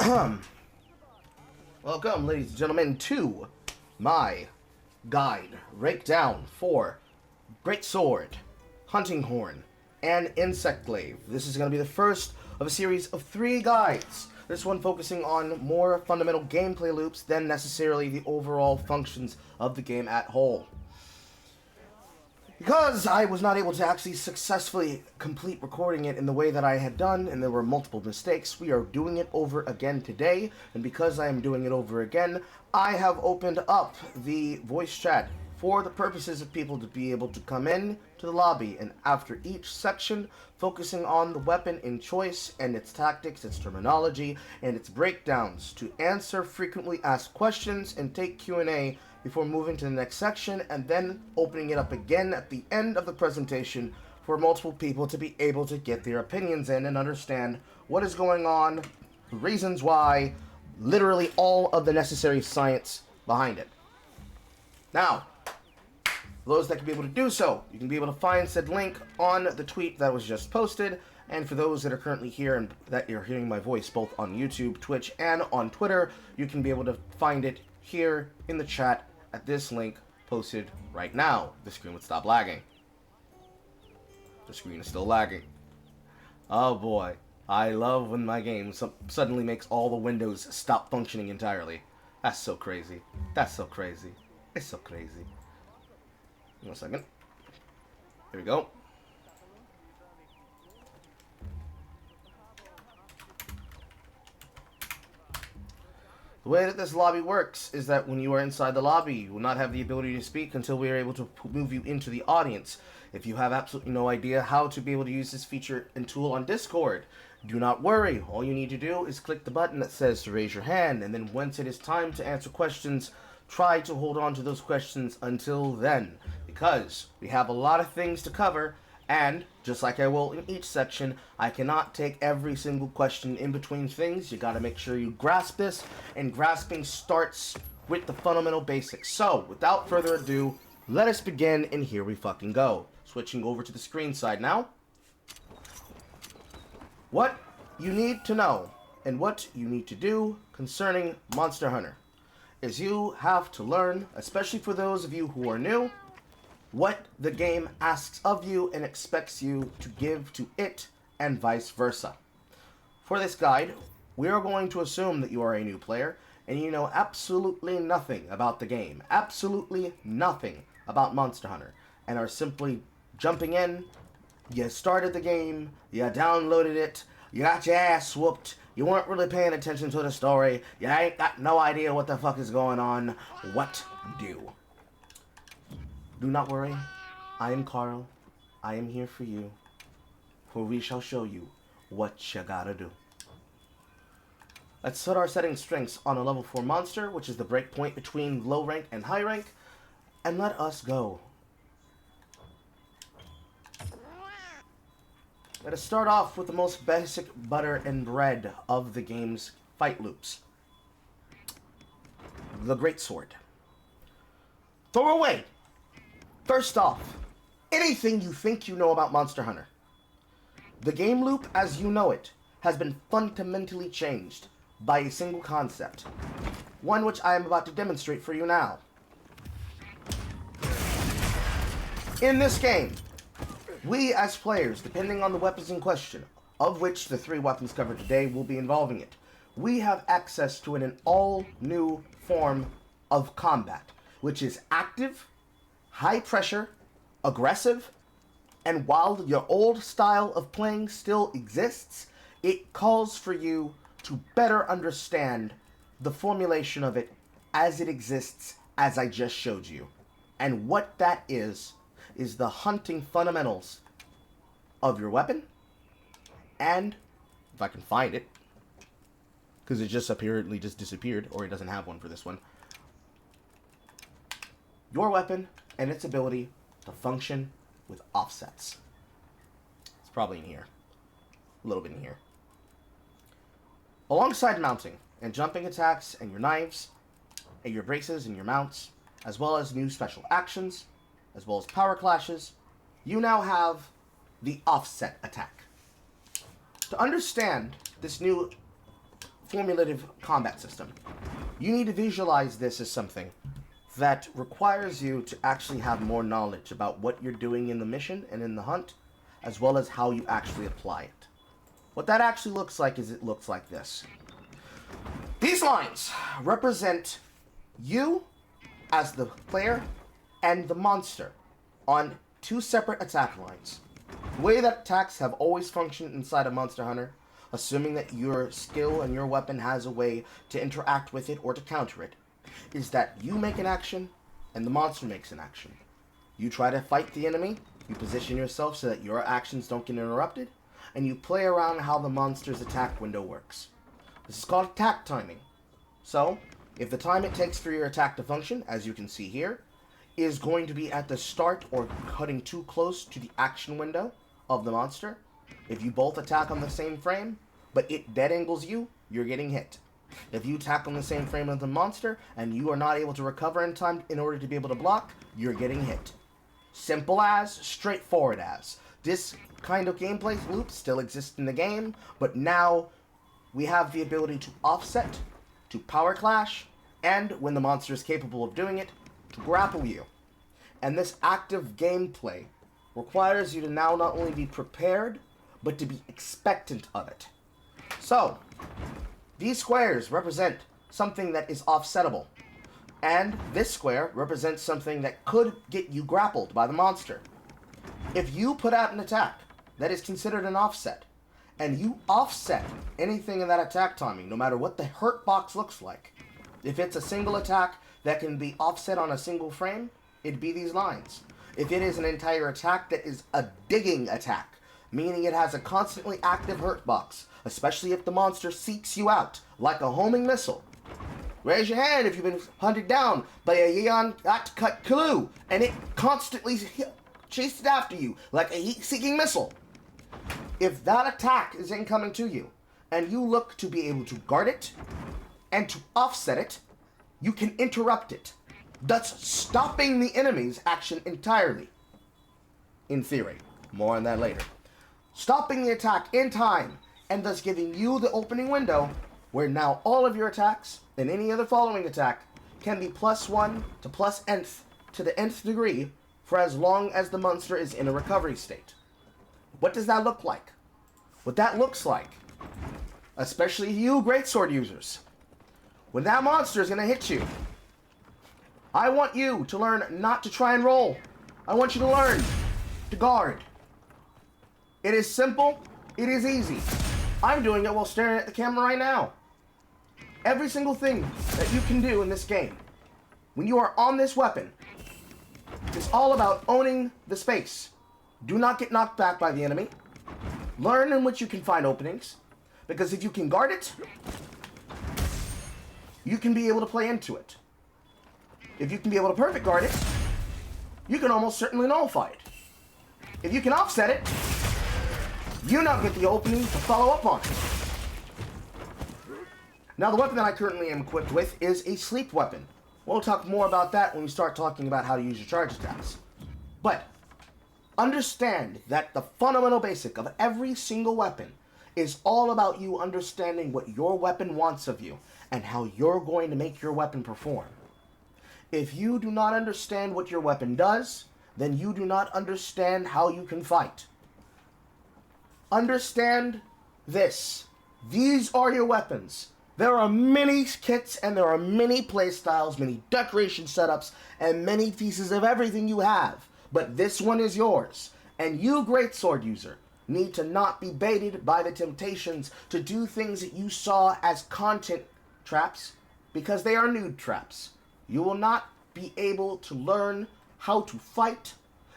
Welcome, ladies and gentlemen, to my guide breakdown for Greatsword, Hunting Horn, and Insect Glaive. This is going to be the first of a series of 3 guides. This one focusing on more fundamental gameplay loops than necessarily the overall functions of the game at whole. Because I was not able to actually successfully complete recording it in the way that I had done, and there were multiple mistakes, we are doing it over again today. And because I am doing it over again, I have opened up the voice chat for the purposes of people to be able to come in to the lobby, and after each section, focusing on the weapon in choice and its tactics, its terminology, and its breakdowns, to answer frequently asked questions and take Q&A before moving to the next section, and then opening it up again at the end of the presentation for multiple people to be able to get their opinions in and understand what is going on, reasons why, literally all of the necessary science behind it. Now, for those that can be able to do so, you can be able to find said link on the tweet that was just posted, and for those that are currently here and that you're hearing my voice both on YouTube, Twitch, and on Twitter, you can be able to find it here in the chat at this link posted right now. The screen would stop lagging. The screen is still lagging. Oh boy, I love when my game suddenly makes all the windows stop functioning entirely. That's so crazy. That's so crazy. It's so crazy. 1 second. Here we go. The way that this lobby works is that when you are inside the lobby, you will not have the ability to speak until we are able to move you into the audience. If you have absolutely no idea how to be able to use this feature and tool on Discord, do not worry. All you need to do is click the button that says to raise your hand, and then once it is time to answer questions, try to hold on to those questions until then, because we have a lot of things to cover. And, just like I will in each section, I cannot take every single question in between things. You gotta make sure you grasp this, and grasping starts with the fundamental basics. So, without further ado, let us begin, and here we fucking go. Switching over to the screen side now. What you need to know, and what you need to do concerning Monster Hunter, is you have to learn, especially for those of you who are new, what the game asks of you and expects you to give to it, and vice versa. For this guide, we are going to assume that you are a new player and you know absolutely nothing about the game, absolutely nothing about Monster Hunter, and are simply jumping in. You started the game, you downloaded it, you got your ass whooped, you weren't really paying attention to the story, you ain't got no idea what the fuck is going on. What do? Do not worry, I am Carl, I am here for you, for we shall show you what you gotta do. Let's set our setting strengths on a level 4 monster, which is the break point between low rank and high rank, and let us go. Let us start off with the most basic butter and bread of the game's fight loops. The Greatsword. Throw away! First off, anything you think you know about Monster Hunter. The game loop as you know it has been fundamentally changed by a single concept, one which I am about to demonstrate for you now. In this game, we as players, depending on the weapons in question, of which the 3 weapons covered today will be involving it, we have access to an all-new form of combat, which is active, high pressure, aggressive, and while your old style of playing still exists, it calls for you to better understand the formulation of it as it exists, as I just showed you. And what that is the hunting fundamentals of your weapon, and, if I can find it, because it just apparently just disappeared, or it doesn't have one for this one, your weapon and its ability to function with offsets. It's probably in here. A little bit in here. Alongside mounting and jumping attacks and your knives, and your braces and your mounts, as well as new special actions, as well as power clashes, you now have the offset attack. To understand this new formulative combat system. You need to visualize this as something that requires you to actually have more knowledge about what you're doing in the mission and in the hunt, as well as how you actually apply it. What that actually looks like is it looks like this. These lines represent you as the player and the monster on two separate attack lines. The way that attacks have always functioned inside of Monster Hunter, assuming that your skill and your weapon has a way to interact with it or to counter it, is that you make an action and the monster makes an action. You try to fight the enemy, you position yourself so that your actions don't get interrupted, and you play around how the monster's attack window works. This is called attack timing. So, if the time it takes for your attack to function, as you can see here, is going to be at the start or cutting too close to the action window of the monster, if you both attack on the same frame, but it dead angles you, you're getting hit. If you attack on the same frame as the monster, and you are not able to recover in time in order to be able to block, you're getting hit. Simple as, straightforward as. This kind of gameplay loop still exists in the game, but now we have the ability to offset, to power clash, and when the monster is capable of doing it, to grapple you. And this active gameplay requires you to now not only be prepared, but to be expectant of it. So, these squares represent something that is offsettable, and this square represents something that could get you grappled by the monster. If you put out an attack that is considered an offset, and you offset anything in that attack timing, no matter what the hurt box looks like, if it's a single attack that can be offset on a single frame, it'd be these lines. If it is an entire attack that is a digging attack, meaning it has a constantly active hurt box, especially if the monster seeks you out, like a homing missile. Raise your hand if you've been hunted down by a Yeon Cut Clue, and it constantly chases after you, like a heat-seeking missile. If that attack is incoming to you, and you look to be able to guard it, and to offset it, you can interrupt it, thus stopping the enemy's action entirely. In theory. More on that later. Stopping the attack in time, and thus giving you the opening window, where now all of your attacks, and any other following attack, can be +1 to +nth to the nth degree, for as long as the monster is in a recovery state. What does that look like? What that looks like, especially you greatsword users, when that monster is going to hit you, I want you to learn not to try and roll. I want you to learn to guard. It is simple. It is easy. I'm doing it while staring at the camera right now. Every single thing that you can do in this game, when you are on this weapon, is all about owning the space. Do not get knocked back by the enemy. Learn in which you can find openings, because if you can guard it, you can be able to play into it. If you can be able to perfect guard it, you can almost certainly nullify it. If you can offset it, you now get the opening to follow up on it. Now, the weapon that I currently am equipped with is a sleep weapon. We'll talk more about that when we start talking about how to use your charge attacks. But understand that the fundamental basic of every single weapon is all about you understanding what your weapon wants of you and how you're going to make your weapon perform. If you do not understand what your weapon does, then you do not understand how you can fight. Understand this. These are your weapons. There are many kits and there are many playstyles, many decoration setups, and many pieces of everything you have. But this one is yours. And you, greatsword user, need to not be baited by the temptations to do things that you saw as content traps, because they are nude traps. You will not be able to learn how to fight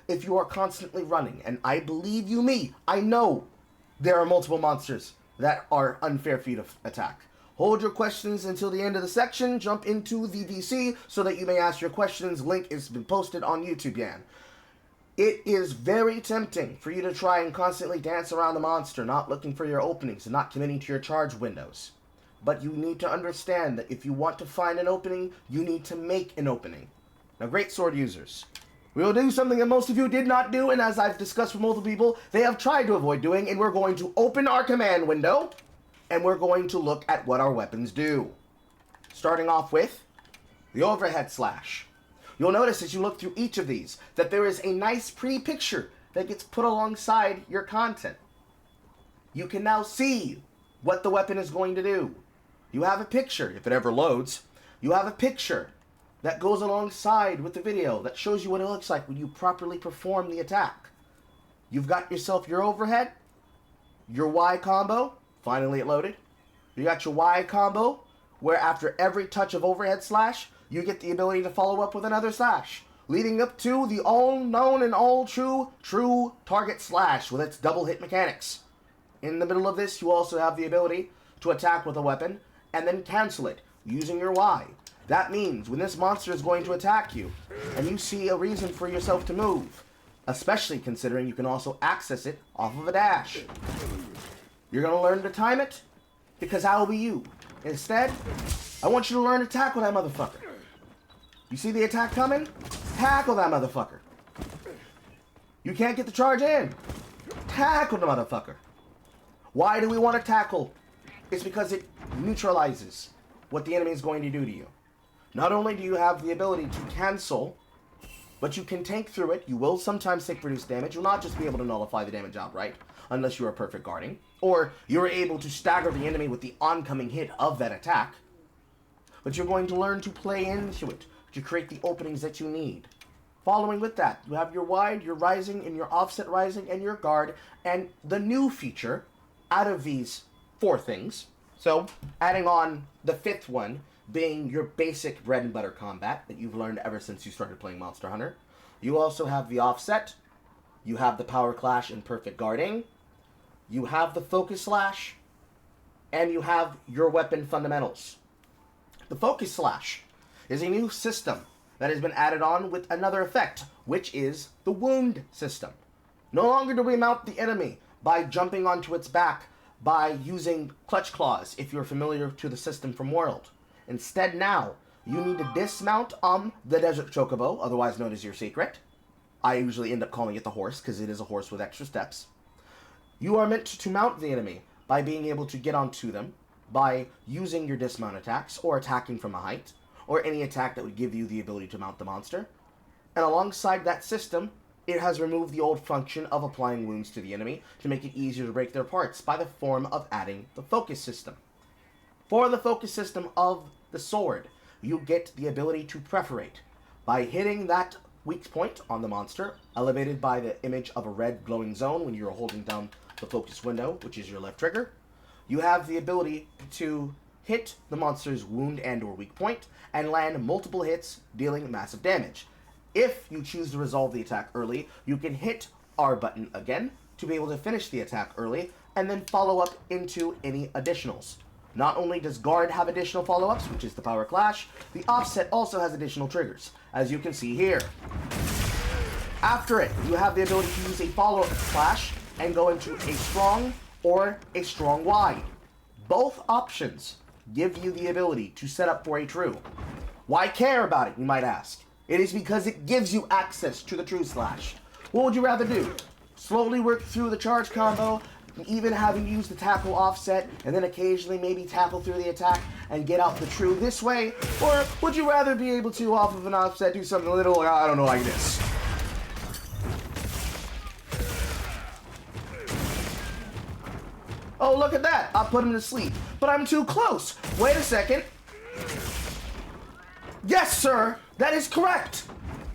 if you are constantly running. And I believe you me, I know there are multiple monsters that are unfair for you to attack. Hold your questions until the end of the section. Jump into the VC so that you may ask your questions. Link has been posted on YouTube, Yan. It is very tempting for you to try and constantly dance around the monster, not looking for your openings and not committing to your charge windows. But you need to understand that if you want to find an opening, you need to make an opening. Now, greatsword users, we will do something that most of you did not do, and as I've discussed with multiple people, they have tried to avoid doing, and we're going to open our command window, and we're going to look at what our weapons do. Starting off with the overhead slash. You'll notice as you look through each of these that there is a nice pretty picture that gets put alongside your content. You can now see what the weapon is going to do. You have a picture, if it ever loads, you have a picture that goes alongside with the video that shows you what it looks like when you properly perform the attack. You've got yourself your overhead, your Y combo, finally it loaded. You got your Y combo, where after every touch of overhead slash, you get the ability to follow up with another slash, leading up to the all-known and all-true target slash with its double hit mechanics. In the middle of this, you also have the ability to attack with a weapon and then cancel it using your Y. That means when this monster is going to attack you and you see a reason for yourself to move, especially considering you can also access it off of a dash, you're going to learn to time it because I will be you. Instead, I want you to learn to tackle that motherfucker. You see the attack coming? Tackle that motherfucker. You can't get the charge in. Tackle the motherfucker. Why do we want to tackle? It's because it neutralizes what the enemy is going to do to you. Not only do you have the ability to cancel, but you can tank through it. You will sometimes take reduced damage. You'll not just be able to nullify the damage outright, unless you are perfect guarding. Or you're able to stagger the enemy with the oncoming hit of that attack. But you're going to learn to play into it, to create the openings that you need. Following with that, you have your wide, your rising, and your offset rising, and your guard, and the new feature out of these 4 things. So, adding on the 5th one, being your basic bread and butter combat that you've learned ever since you started playing Monster Hunter. You also have the offset, you have the power clash and perfect guarding, you have the focus slash, and you have your weapon fundamentals. The focus slash is a new system that has been added on with another effect, which is the wound system. No longer do we mount the enemy by jumping onto its back by using clutch claws, if you're familiar to the system from World. Instead now, you need to dismount on the Desert Chocobo, otherwise known as your secret. I usually end up calling it the horse, because it is a horse with extra steps. You are meant to mount the enemy by being able to get onto them, by using your dismount attacks, or attacking from a height, or any attack that would give you the ability to mount the monster. And alongside that system, it has removed the old function of applying wounds to the enemy to make it easier to break their parts by the form of adding the focus system. For the focus system of the sword, you get the ability to perforate by hitting that weak point on the monster, elevated by the image of a red glowing zone when you're holding down the focus window, which is your left trigger. You have the ability to hit the monster's wound and or weak point and land multiple hits, dealing massive damage. If you choose to resolve the attack early, you can hit R button again to be able to finish the attack early and then follow up into any additionals. Not only does guard have additional follow-ups, which is the power clash, the offset also has additional triggers, as you can see here. After it, you have the ability to use a follow-up clash and go into a strong or a strong wide. Both options give you the ability to set up for a true. Why care about it, you might ask? It is because it gives you access to the true slash. What would you rather do? Slowly work through the charge combo, even having used the tackle offset, and then occasionally maybe tackle through the attack and get out the true this way? Or would you rather be able to, off of an offset, do something a little, I don't know, like this? Oh, look at that! I put him to sleep. But I'm too close! Wait a second. Yes, sir! That is correct!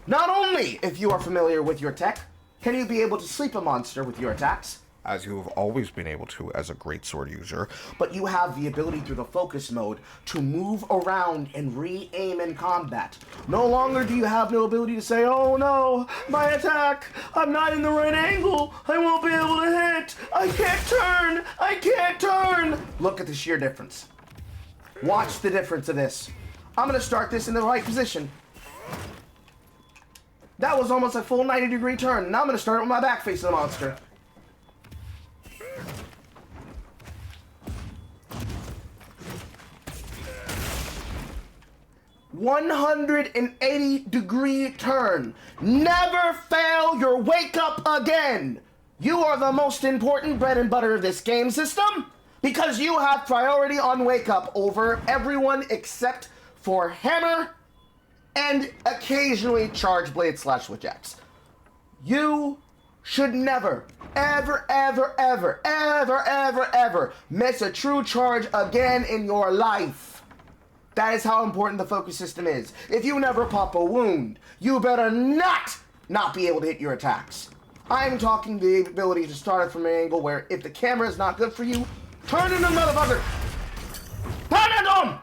Not only, if you are familiar with your tech, can you be able to sleep a monster with your attacks, as you have always been able to as a great sword user, but you have the ability through the focus mode to move around and re-aim in combat. No longer do you have no ability to say, oh no, my attack, I'm not in the right angle, I won't be able to hit, I can't turn! Look at the sheer difference. Watch the difference of this. I'm gonna start this in the right position. That was almost a full 90-degree turn. Now I'm gonna start it with my back facing the monster. 180-degree turn. Never fail your wake up again. You are the most important bread and butter of this game system. Because you have priority on Wake Up over everyone except for Hammer and occasionally Charge Blade / Switch Axe. You should never, ever, ever, ever, ever, ever, ever miss a true charge again in your life. That is how important the focus system is. If you never pop a wound, you better not be able to hit your attacks. I'm talking the ability to start it from an angle where if the camera is not good for you, turn into motherfucker! Turn into them!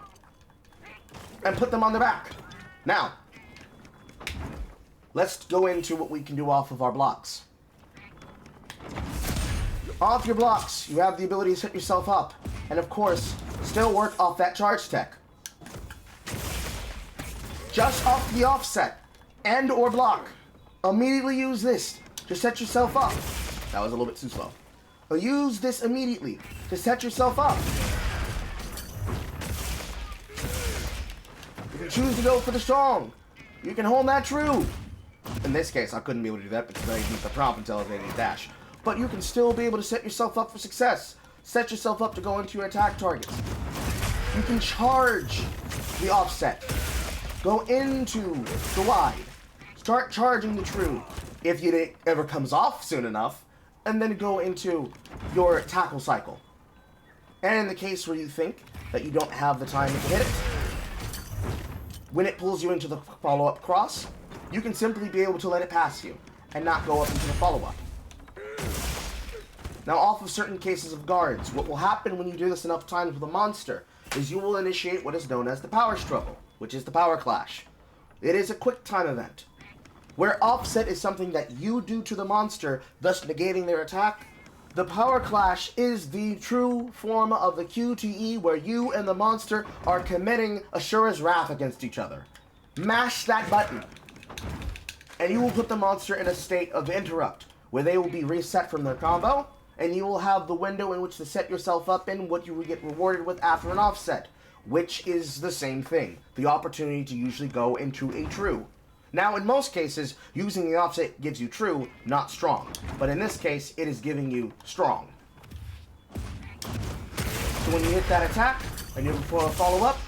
And put them on their back. Now, let's go into what we can do off of our blocks. Off your blocks, you have the ability to set yourself up. And of course, still work off that charge tech. Just off the offset and or block. Immediately use this to set yourself up. That was a little bit too slow. But use this immediately to set yourself up. If you choose to go for the strong, you can hold that true. In this case, I couldn't be able to do that because I used the prompt until I was able to dash. But you can still be able to set yourself up for success. Set yourself up to go into your attack targets. You can charge the offset. Go into the wide. Start charging the true if it ever comes off soon enough. And then go into your tackle cycle. And in the case where you think that you don't have the time to hit it, when it pulls you into the follow-up cross, you can simply be able to let it pass you and not go up into the follow-up. Now, off of certain cases of guards, what will happen when you do this enough times with a monster is you will initiate what is known as the power struggle, which is the power clash. It is a quick time event, where offset is something that you do to the monster, thus negating their attack. The power clash is the true form of the QTE where you and the monster are committing Ashura's Wrath against each other. Mash that button, and you will put the monster in a state of interrupt, where they will be reset from their combo, and you will have the window in which to set yourself up in what you will get rewarded with after an offset, which is the same thing, the opportunity to usually go into a true. Now, in most cases, using the offset gives you true, not strong. But in this case, it is giving you strong. So when you hit that attack, and you follow up,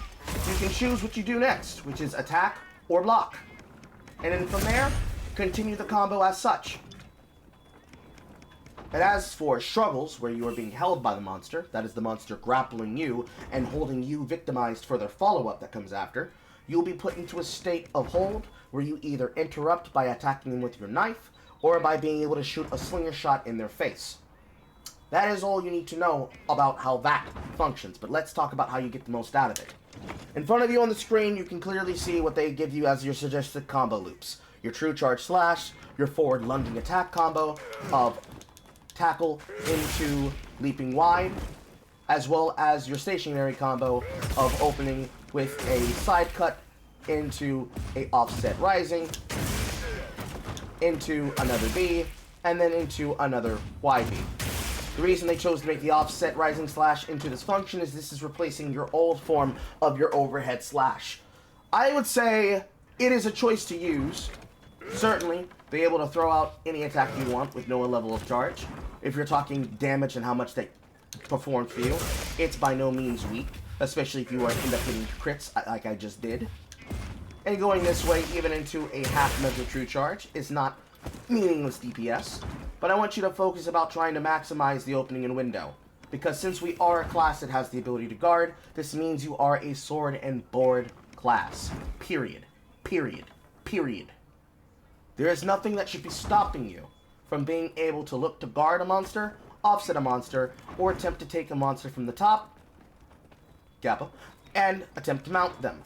you can choose what you do next, which is attack or block. And then from there, continue the combo as such. And as for struggles, where you are being held by the monster, that is the monster grappling you and holding you victimized for their follow-up that comes after, you'll be put into a state of hold where you either interrupt by attacking them with your knife or by being able to shoot a slinger shot in their face. That is all you need to know about how that functions, but let's talk about how you get the most out of it. In front of you on the screen, you can clearly see what they give you as your suggested combo loops. Your true charge slash, your forward lunging attack combo of tackle into leaping wide, as well as your stationary combo of opening with a side cut into a offset rising, into another B, and then into another YB. The reason they chose to make the offset rising slash into this function is this is replacing your old form of your overhead slash. I would say it is a choice to use. Certainly, be able to throw out any attack you want with no level of charge. If you're talking damage and how much they perform for you, it's by no means weak, especially if you end up hitting crits like I just did. And going this way, even into a half measure true charge, is not meaningless DPS, but I want you to focus about trying to maximize the opening and window. Because since we are a class that has the ability to guard, this means you are a sword and board class. Period. Period. Period. There is nothing that should be stopping you from being able to look to guard a monster, offset a monster, or attempt to take a monster from the top, Kappa, and attempt to mount them.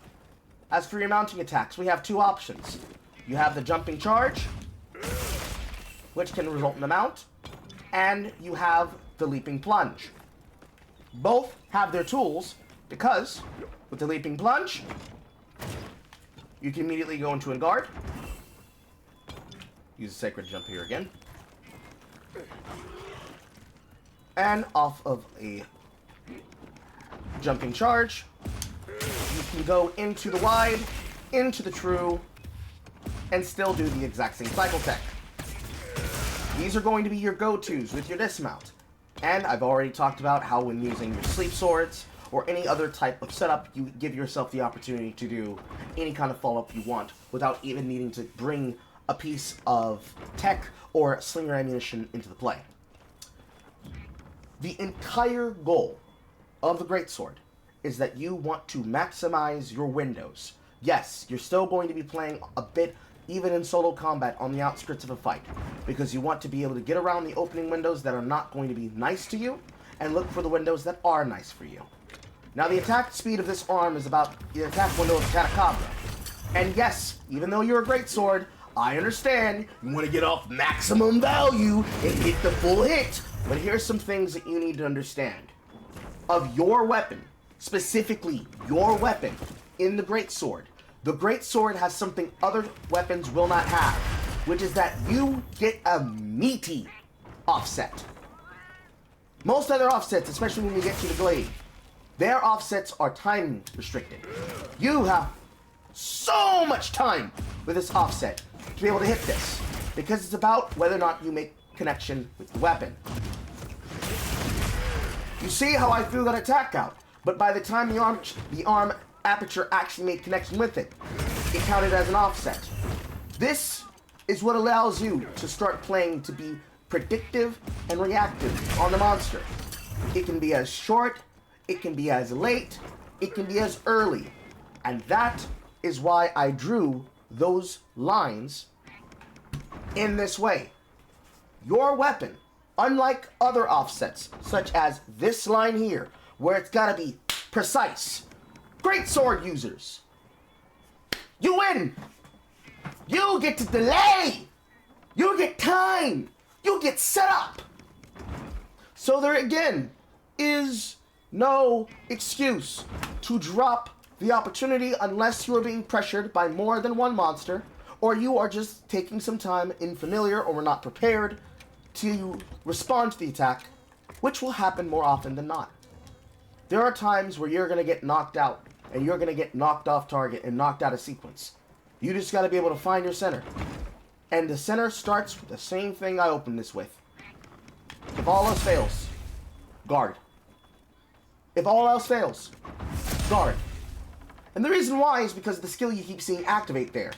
As for your mounting attacks, we have two options. You have the jumping charge, which can result in a mount, and you have the leaping plunge. Both have their tools, because with the leaping plunge, you can immediately go into a guard. Use a sacred jump here again. And off of a jumping charge, you can go into the wide, into the true, and still do the exact same cycle tech. These are going to be your go-tos with your dismount. And I've already talked about how when using your sleep swords or any other type of setup, you give yourself the opportunity to do any kind of follow-up you want without even needing to bring a piece of tech or slinger ammunition into the play. The entire goal of the Greatsword is that you want to maximize your windows. Yes, you're still going to be playing a bit, even in solo combat, on the outskirts of a fight, because you want to be able to get around the opening windows that are not going to be nice to you, and look for the windows that are nice for you. Now, the attack speed of this arm is about the attack window of Catacabra. And yes, even though you're a Greatsword, I understand you want to get off maximum value and hit the full hit. But here's some things that you need to understand. Of your weapon, specifically your weapon in the Greatsword has something other weapons will not have, which is that you get a meaty offset. Most other offsets, especially when we get to the Glaive, their offsets are time restricted. You have so much time with this offset to be able to hit this, because it's about whether or not you make connection with the weapon. You see how I threw that attack out, but by the time the arm aperture actually made connection with it, it counted as an offset. This is what allows you to start playing to be predictive and reactive on the monster. It can be as short, it can be as late, it can be as early. And that is why I drew those lines in this way. Your weapon, unlike other offsets, such as this line here, where it's gotta be precise, Greatsword users, you win! You get to delay! You get time! You get set up! So there again is no excuse to drop the opportunity unless you are being pressured by more than one monster, or you are just taking some time in familiar or were not prepared to respond to the attack, which will happen more often than not. There are times where you're going to get knocked out, and you're going to get knocked off target and knocked out of sequence. You just got to be able to find your center. And the center starts with the same thing I opened this with. If all else fails, guard. If all else fails, guard. And the reason why is because of the skill you keep seeing activate there.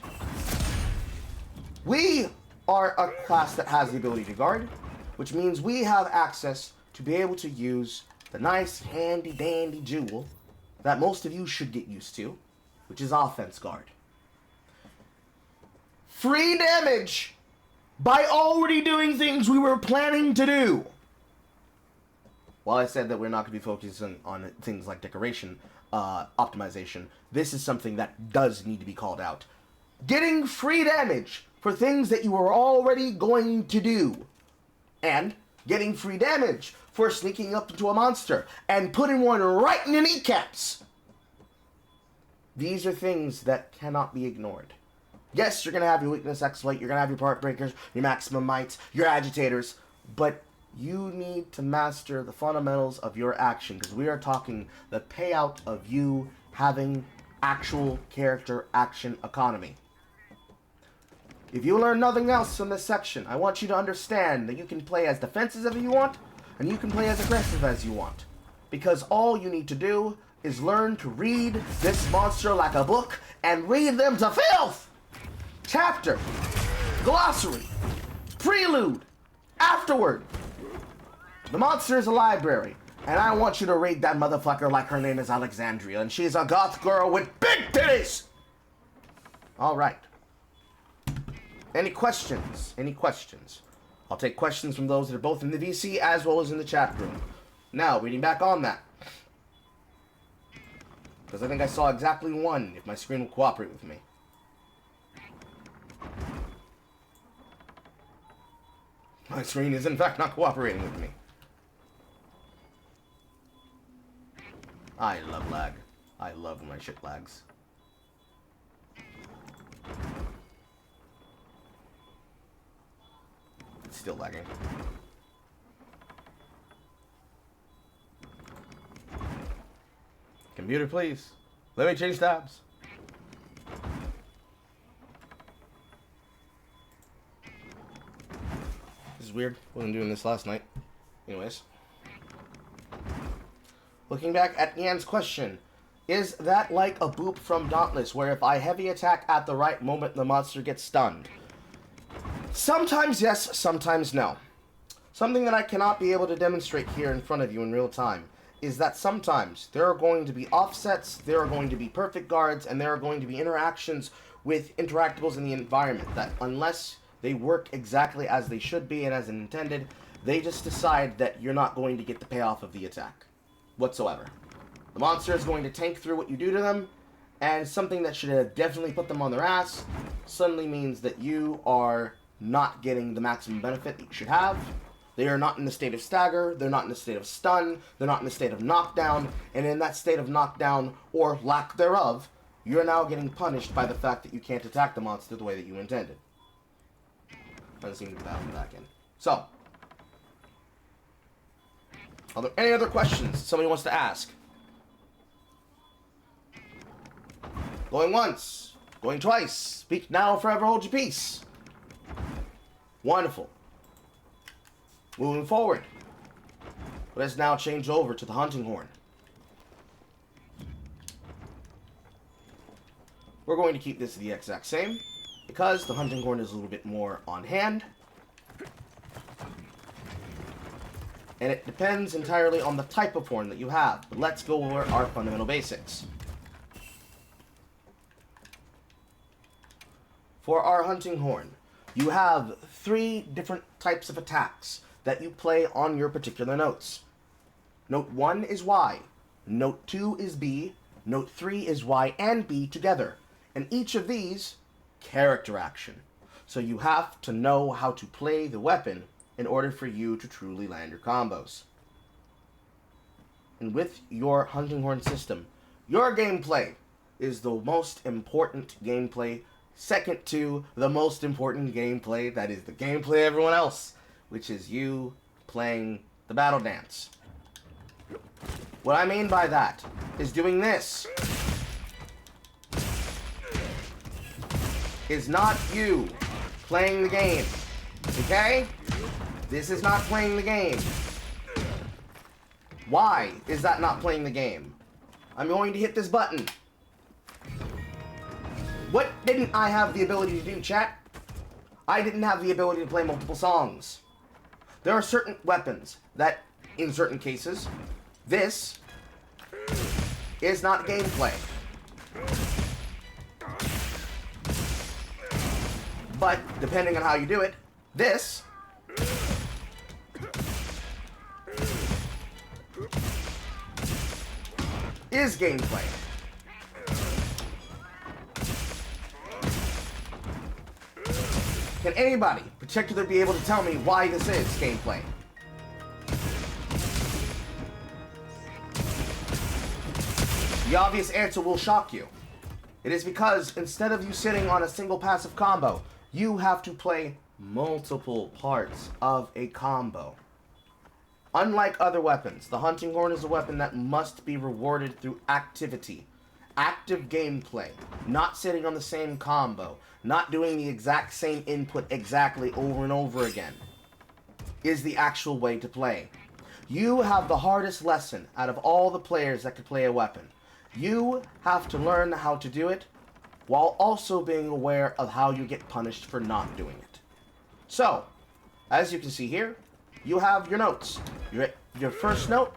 We are a class that has the ability to guard, which means we have access to be able to use the nice, handy-dandy jewel that most of you should get used to, which is offense guard. Free damage by already doing things we were planning to do. While I said that we're not going to be focusing on things like decoration optimization, this is something that does need to be called out. Getting free damage for things that you were already going to do. And getting free damage for sneaking up into a monster and putting one right in the kneecaps. These are things that cannot be ignored. Yes, you're going to have your weakness exploit, you're going to have your part breakers, your maximum mites, your agitators, but you need to master the fundamentals of your action, because we are talking the payout of you having actual character action economy. If you learn nothing else from this section, I want you to understand that you can play as defensive as you want, and you can play as aggressive as you want. Because all you need to do is learn to read this monster like a book, and read them to filth! Chapter, glossary, prelude, afterward. The monster is a library, and I want you to read that motherfucker like her name is Alexandria, and she's a goth girl with big titties! Alright. Any questions? Any questions? I'll take questions from those that are both in the VC as well as in the chat room. Now, reading back on that. Because I think I saw exactly one, if my screen will cooperate with me. My screen is in fact not cooperating with me. I love lag. I love when my shit lags. It's still lagging. Computer, please. Let me change tabs. This is weird. Wasn't doing this last night. Anyways. Looking back at Ian's question, is that like a boop from Dauntless, where if I heavy attack at the right moment, the monster gets stunned? Sometimes yes, sometimes no. Something that I cannot be able to demonstrate here in front of you in real time is that sometimes there are going to be offsets, there are going to be perfect guards, and there are going to be interactions with interactables in the environment that unless they work exactly as they should be and as intended, they just decide that you're not going to get the payoff of the attack whatsoever. The monster is going to tank through what you do to them, and something that should have definitely put them on their ass suddenly means that you are not getting the maximum benefit that you should have. They are not in the state of stagger, they're not in the state of stun, they're not in the state of knockdown, and in that state of knockdown, or lack thereof, you're now getting punished by the fact that you can't attack the monster the way that you intended. Doesn't seem to be battling back in. So, are there any other questions somebody wants to ask? Going once. Going twice. Speak now or forever hold your peace. Wonderful. Moving forward. Let us now change over to the hunting horn. We're going to keep this the exact same, because the hunting horn is a little bit more on hand. And it depends entirely on the type of horn that you have. But let's go over our fundamental basics. For our hunting horn, you have 3 different types of attacks that you play on your particular notes. Note 1 is Y, Note 2 is B, Note 3 is Y and B together. And each of these, character action. So you have to know how to play the weapon in order for you to truly land your combos. And with your hunting horn system, your gameplay is the most important gameplay, second to the most important gameplay, that is the gameplay of everyone else, which is you playing the battle dance. What I mean by that is doing this is not you playing the game, okay? This is not playing the game. Why is that not playing the game? I'm going to hit this button. What didn't I have the ability to do, chat? I didn't have the ability to play multiple songs. There are certain weapons that, in certain cases, this is not gameplay. But, depending on how you do it, this is gameplay. Can anybody particularly be able to tell me why this is gameplay? The obvious answer will shock you. It is because instead of you sitting on a single passive combo, you have to play multiple parts of a combo. Unlike other weapons, the hunting horn is a weapon that must be rewarded through activity. Active gameplay. Not sitting on the same combo. Not doing the exact same input exactly over and over again. Is the actual way to play. You have the hardest lesson out of all the players that could play a weapon. You have to learn how to do it while also being aware of how you get punished for not doing it. So, as you can see here, you have your notes. Your first note,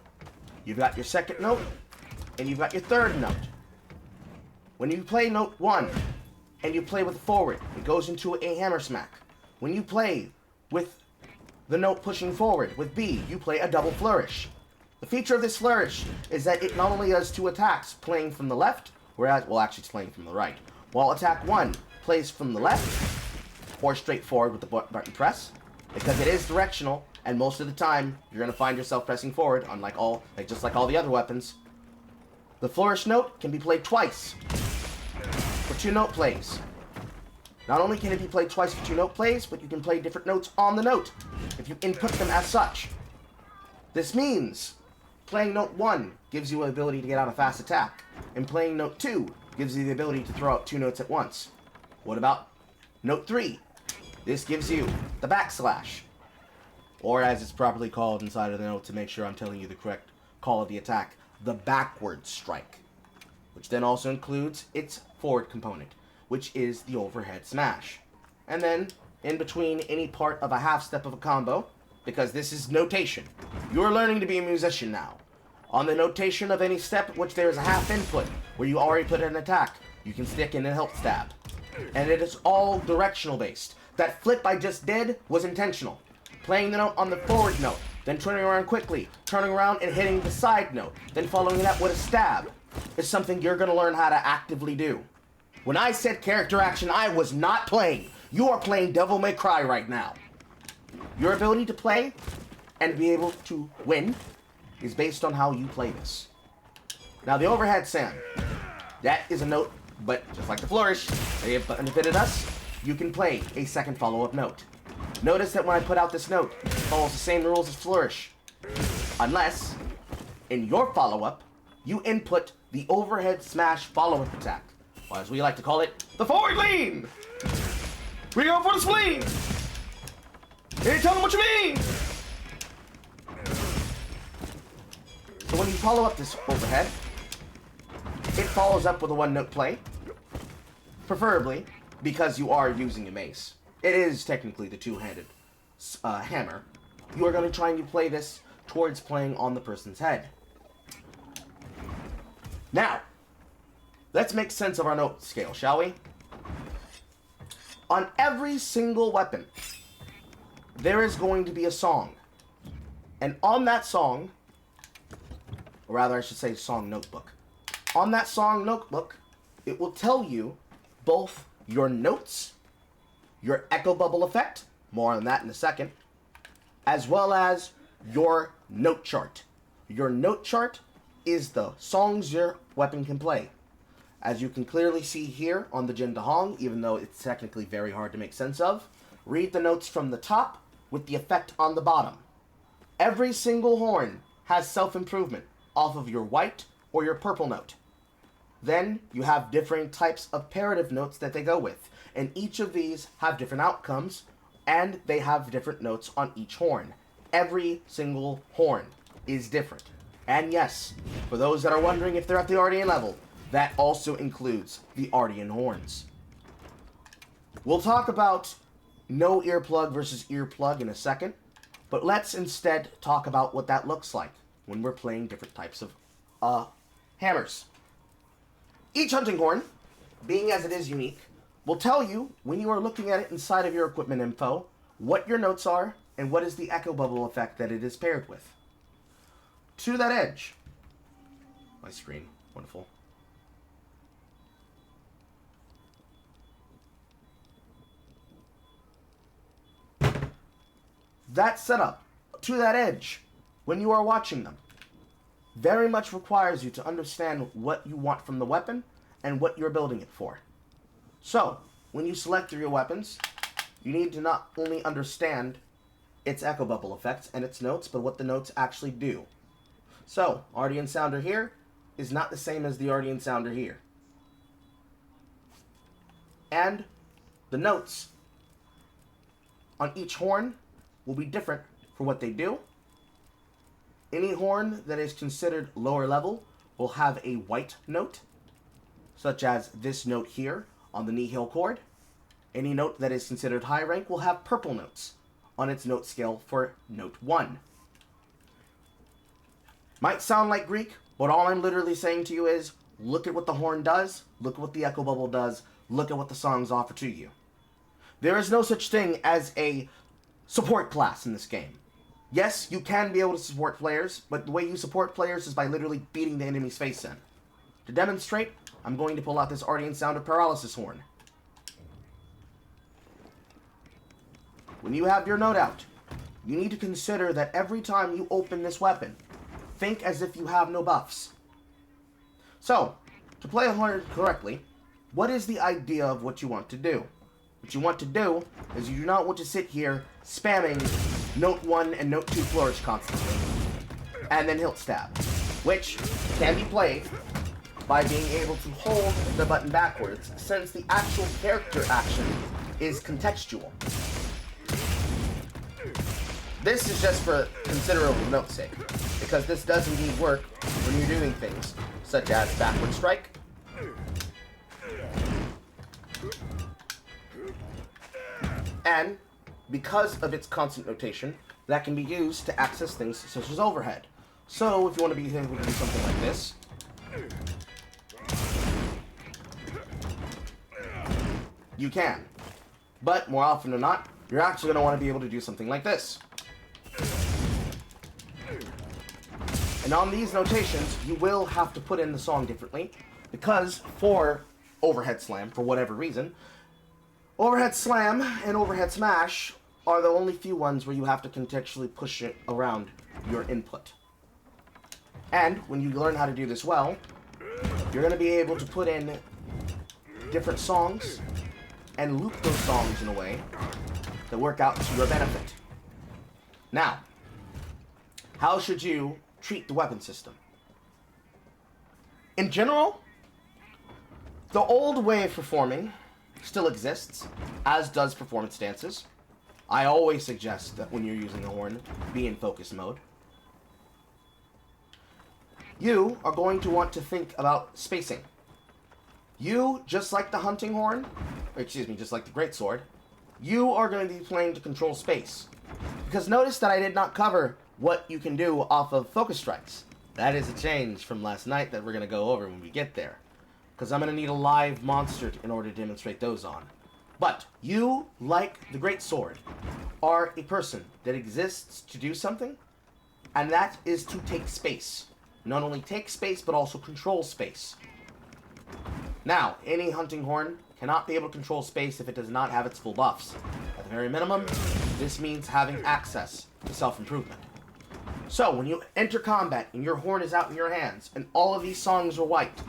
you've got your second note, and you've got your third note. When you play note 1, and you play with forward, it goes into a hammer smack. When you play with the note pushing forward, with B, you play a double flourish. The feature of this flourish is that it not only does 2 attacks playing from the left, whereas, well actually it's playing from the right, while attack 1 plays from the left, or straight forward with the button press, because it is directional, and most of the time, you're going to find yourself pressing forward, just like all the other weapons. The flourish note can be played twice, for 2 note plays. Not only can it be played twice for 2 note plays, but you can play different notes on the note, if you input them as such. This means, playing note 1 gives you an ability to get out a fast attack, and playing note 2 gives you the ability to throw out 2 notes at once. What about note 3? This gives you the backslash, or as it's properly called inside of the note to make sure I'm telling you the correct call of the attack, the backward strike, which then also includes its forward component, which is the overhead smash. And then, in between any part of a half step of a combo, because this is notation, you're learning to be a musician now. On the notation of any step which there is a half input, where you already put an attack, you can stick in a help stab. And it is all directional based. That flip I just did was intentional. Playing the note on the forward note, then turning around quickly, turning around and hitting the side note, then following it up with a stab, is something you're going to learn how to actively do. When I said character action, I was not playing. You are playing Devil May Cry right now. Your ability to play and be able to win is based on how you play this. Now, the overhead sand, that is a note, but just like the flourish, they have benefited us. You can play a second follow-up note. Notice that when I put out this note, it follows the same rules as flourish. Unless, in your follow-up, you input the overhead smash follow-up attack. Or as we like to call it, the forward lean! We go for the spleen! Hey, tell them what you mean! So when you follow up this overhead, it follows up with a one-note play. Preferably, because you are using a mace. It is technically the two-handed hammer. You are going to try and play this towards playing on the person's head. Now, let's make sense of our note scale, shall we? On every single weapon, there is going to be a song. And on that song, or rather I should say song notebook. On that song notebook, it will tell you both your notes, your echo bubble effect, more on that in a second, as well as your note chart. Your note chart is the songs your weapon can play. As you can clearly see here on the Jin Dahong, even though it's technically very hard to make sense of, read the notes from the top with the effect on the bottom. Every single horn has self-improvement off of your white or your purple note. Then you have different types of parative notes that they go with, and each of these have different outcomes, and they have different notes on each horn. Every single horn is different. And yes, for those that are wondering if they're at the Ardian level, that also includes the Ardian horns. We'll talk about no earplug versus earplug in a second, but let's instead talk about what that looks like when we're playing different types of hammers. Each hunting horn, being as it is unique, will tell you, when you are looking at it inside of your equipment info, what your notes are and what is the echo bubble effect that it is paired with. To that edge. My screen. Wonderful. That setup, to that edge, when you are watching them, very much requires you to understand what you want from the weapon and what you're building it for. So, when you select your weapons, you need to not only understand its echo bubble effects and its notes, but what the notes actually do. So, Ardian Sounder here is not the same as the Ardian Sounder here. And the notes on each horn will be different for what they do. Any horn that is considered lower level will have a white note, such as this note here on the Nihil chord. Any note that is considered high rank will have purple notes on its note scale for note 1. Might sound like Greek, but all I'm literally saying to you is, look at what the horn does, look at what the echo bubble does, look at what the songs offer to you. There is no such thing as a support class in this game. Yes, you can be able to support players, but the way you support players is by literally beating the enemy's face in. To demonstrate, I'm going to pull out this Ardian Sounder Paralysis Horn. When you have your note out, you need to consider that every time you open this weapon, think as if you have no buffs. So, to play a horn correctly, what is the idea of what you want to do? What you want to do is you do not want to sit here spamming Note 1 and Note 2 flourish constantly, and then hilt stab, which can be played by being able to hold the button backwards, since the actual character action is contextual. This is just for considerable note's sake, because this does indeed work when you're doing things such as backward strike, and because of its constant notation, that can be used to access things such as overhead. So if you want to be able to do something like this, you can. But more often than not, you're actually going to want to be able to do something like this. And on these notations, you will have to put in the song differently, because for overhead slam, for whatever reason, overhead slam and overhead smash are the only few ones where you have to contextually push it around your input. And when you learn how to do this well, you're going to be able to put in different songs and loop those songs in a way that work out to your benefit. Now, how should you treat the weapon system? In general, the old way of performing still exists, as does performance stances. I always suggest that when you're using the horn, be in focus mode. You are going to want to think about spacing. You, just like the hunting horn, or excuse me, just like the greatsword, you are going to be playing to control space. Because notice that I did not cover what you can do off of focus strikes. That is a change from last night that we're going to go over when we get there. Because I'm going to need a live monster in order to demonstrate those on. But you, like the greatsword, are a person that exists to do something, and that is to take space. Not only take space, but also control space. Now, any hunting horn cannot be able to control space if it does not have its full buffs. At the very minimum, this means having access to self-improvement. So, when you enter combat and your horn is out in your hands, and all of these songs are white,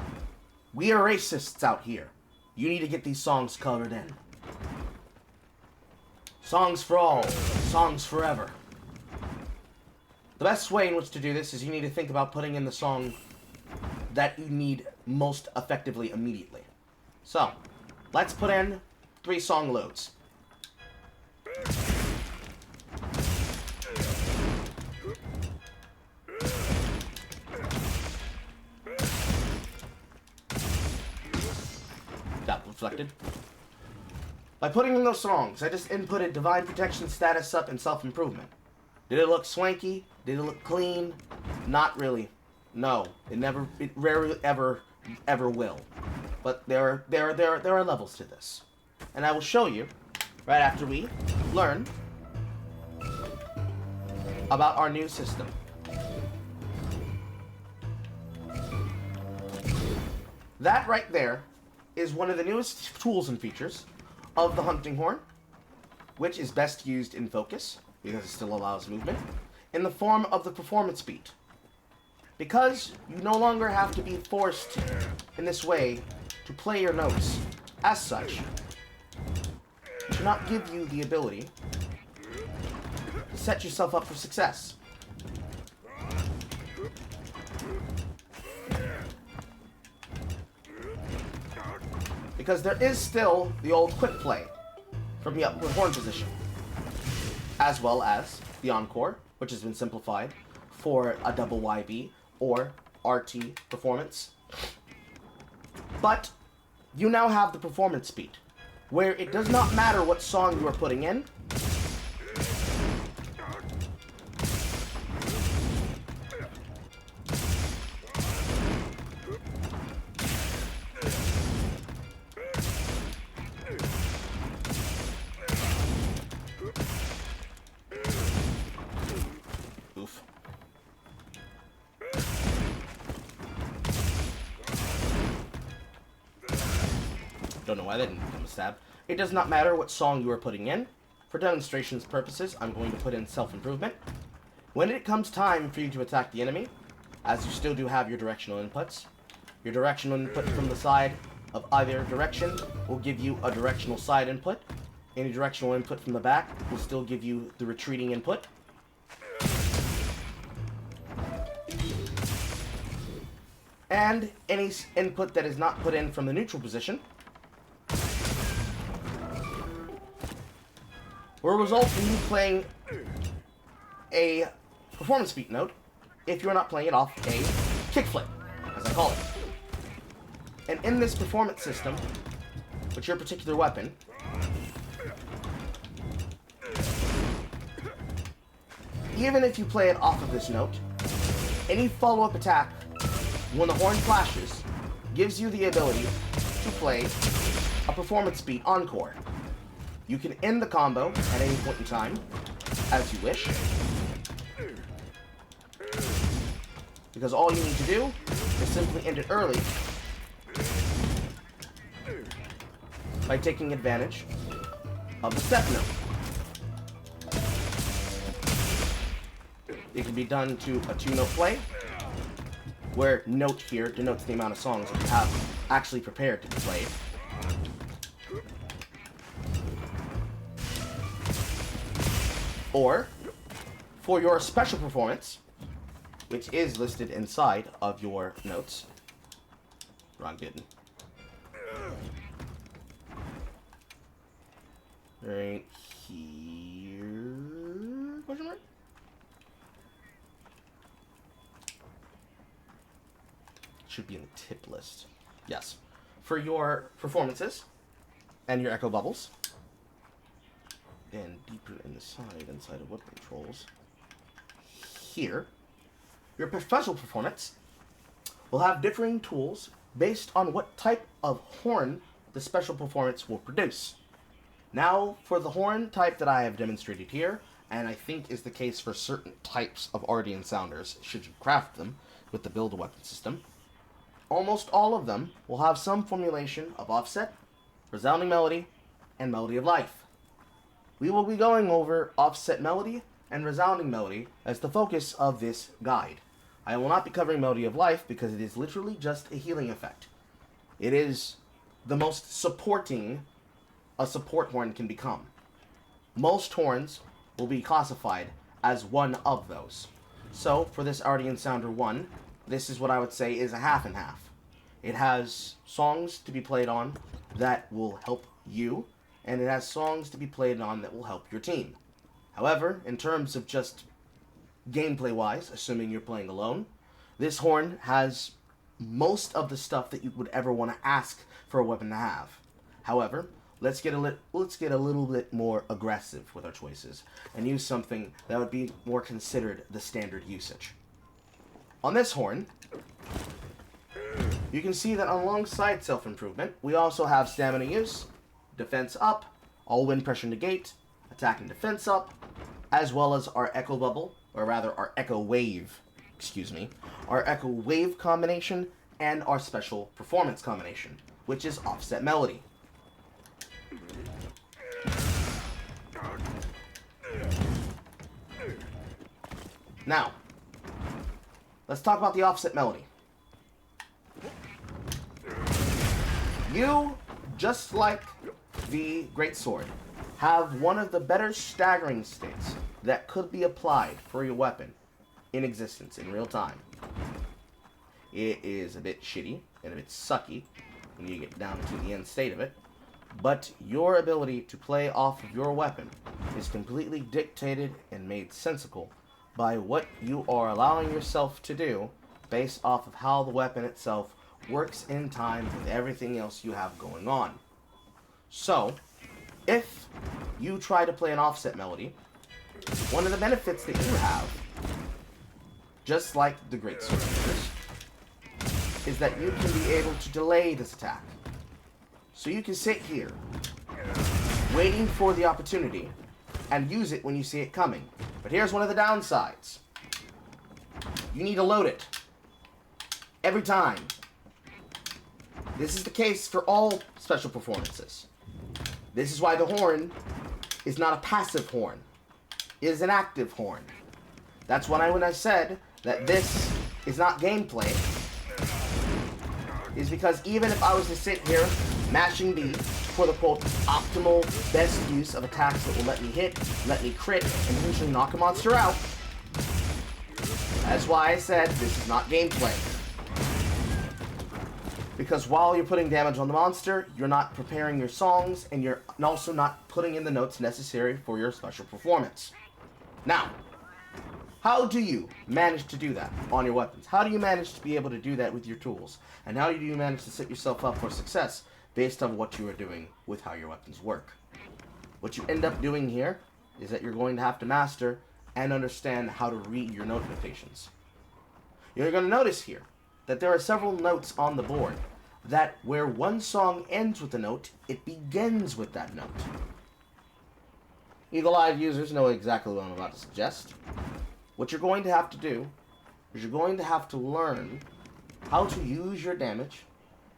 we are racists out here. You need to get these songs colored in. Songs for all, songs forever. The best way in which to do this is you need to think about putting in the song that you need most effectively immediately. So, let's put in 3 song loads. That reflected. By putting in those songs, I just inputted Divine Protection, Status Up, and Self-Improvement. Did it look swanky? Did it look clean? Not really. No, it rarely ever will. But there are levels to this. And I will show you, right after we learn about our new system. That right there is one of the newest tools and features of the hunting horn, which is best used in focus, because it still allows movement, in the form of the performance beat. Because you no longer have to be forced in this way to play your notes. As such, it should not give you the ability to set yourself up for success. Because there is still the old quick play from the upward horn position, as well as the encore, which has been simplified for a double YB or RT performance. But you now have the performance beat, where it does not matter what song you are putting in. Oof. Don't know why that didn't become a stab. It does not matter what song you are putting in. For demonstration's purposes, I'm going to put in self-improvement. When it comes time for you to attack the enemy, as you still do have your directional inputs, your directional input from the side of either direction will give you a directional side input. Any directional input from the back will still give you the retreating input. And any input that is not put in from the neutral position will result in you playing a performance beat note if you're not playing it off a kickflip, as I call it. And in this performance system, with your particular weapon, even if you play it off of this note, any follow-up attack when the horn flashes gives you the ability to play a performance beat encore. You can end the combo at any point in time, as you wish, because all you need to do is simply end it early by taking advantage of the step note. It can be done to a 2-note play, where note here denotes the amount of songs that you have actually prepared to be played. Or, for your special performance, which is listed inside of your notes. Wrong button. Right here. Question mark? Should be in the tip list. Yes. For your performances and your echo bubbles, and deeper inside of weapon controls, here, your professional performance will have differing tools based on what type of horn the special performance will produce. Now, for the horn type that I have demonstrated here, and I think is the case for certain types of Ardian sounders, should you craft them with the build-a-weapon system, almost all of them will have some formulation of offset, resounding melody, and melody of life. We will be going over offset melody and resounding melody as the focus of this guide. I will not be covering melody of life because it is literally just a healing effect. It is the most supporting a support horn can become. Most horns will be classified as one of those. So, for this Ardian Sounder 1, this is what I would say is a half and half. It has songs to be played on that will help you, and it has songs to be played on that will help your team. However, in terms of just gameplay-wise, assuming you're playing alone, this horn has most of the stuff that you would ever want to ask for a weapon to have. However, let's get a little bit more aggressive with our choices and use something that would be more considered the standard usage. On this horn, you can see that alongside self-improvement, we also have stamina use, defense up, all wind pressure negate, attack and defense up, as well as our echo bubble, or rather our echo wave, our echo wave combination, and our special performance combination, which is offset melody. Now, let's talk about the offset melody. You, just like the Greatsword, have one of the better staggering states that could be applied for your weapon in existence in real time. It is a bit shitty and a bit sucky when you get down to the end state of it, but your ability to play off of your weapon is completely dictated and made sensible by what you are allowing yourself to do based off of how the weapon itself works in time with everything else you have going on. So, if you try to play an offset melody, one of the benefits that you have, just like the Greatsword, is that you can be able to delay this attack. So you can sit here, waiting for the opportunity, and use it when you see it coming. But here's one of the downsides. You need to load it. Every time. This is the case for all special performances. This is why the horn is not a passive horn. It is an active horn. That's when I said that this is not gameplay, is because even if I was to sit here mashing B for the quote optimal best use of attacks that will let me hit, let me crit, and usually knock a monster out, that's why I said this is not gameplay. Because while you're putting damage on the monster, you're not preparing your songs, and you're also not putting in the notes necessary for your special performance. Now, How do you manage to do that on your weapons? How do you manage to be able to do that with your tools? And how do you manage to set yourself up for success based on what you are doing with how your weapons work? What you end up doing here is that you're going to have to master and understand how to read your note notations. You're going to notice here that there are several notes on the board that where one song ends with a note, it begins with that note. Eagle-eyed users know exactly what I'm about to suggest. What you're going to have to do is you're going to have to learn how to use your damage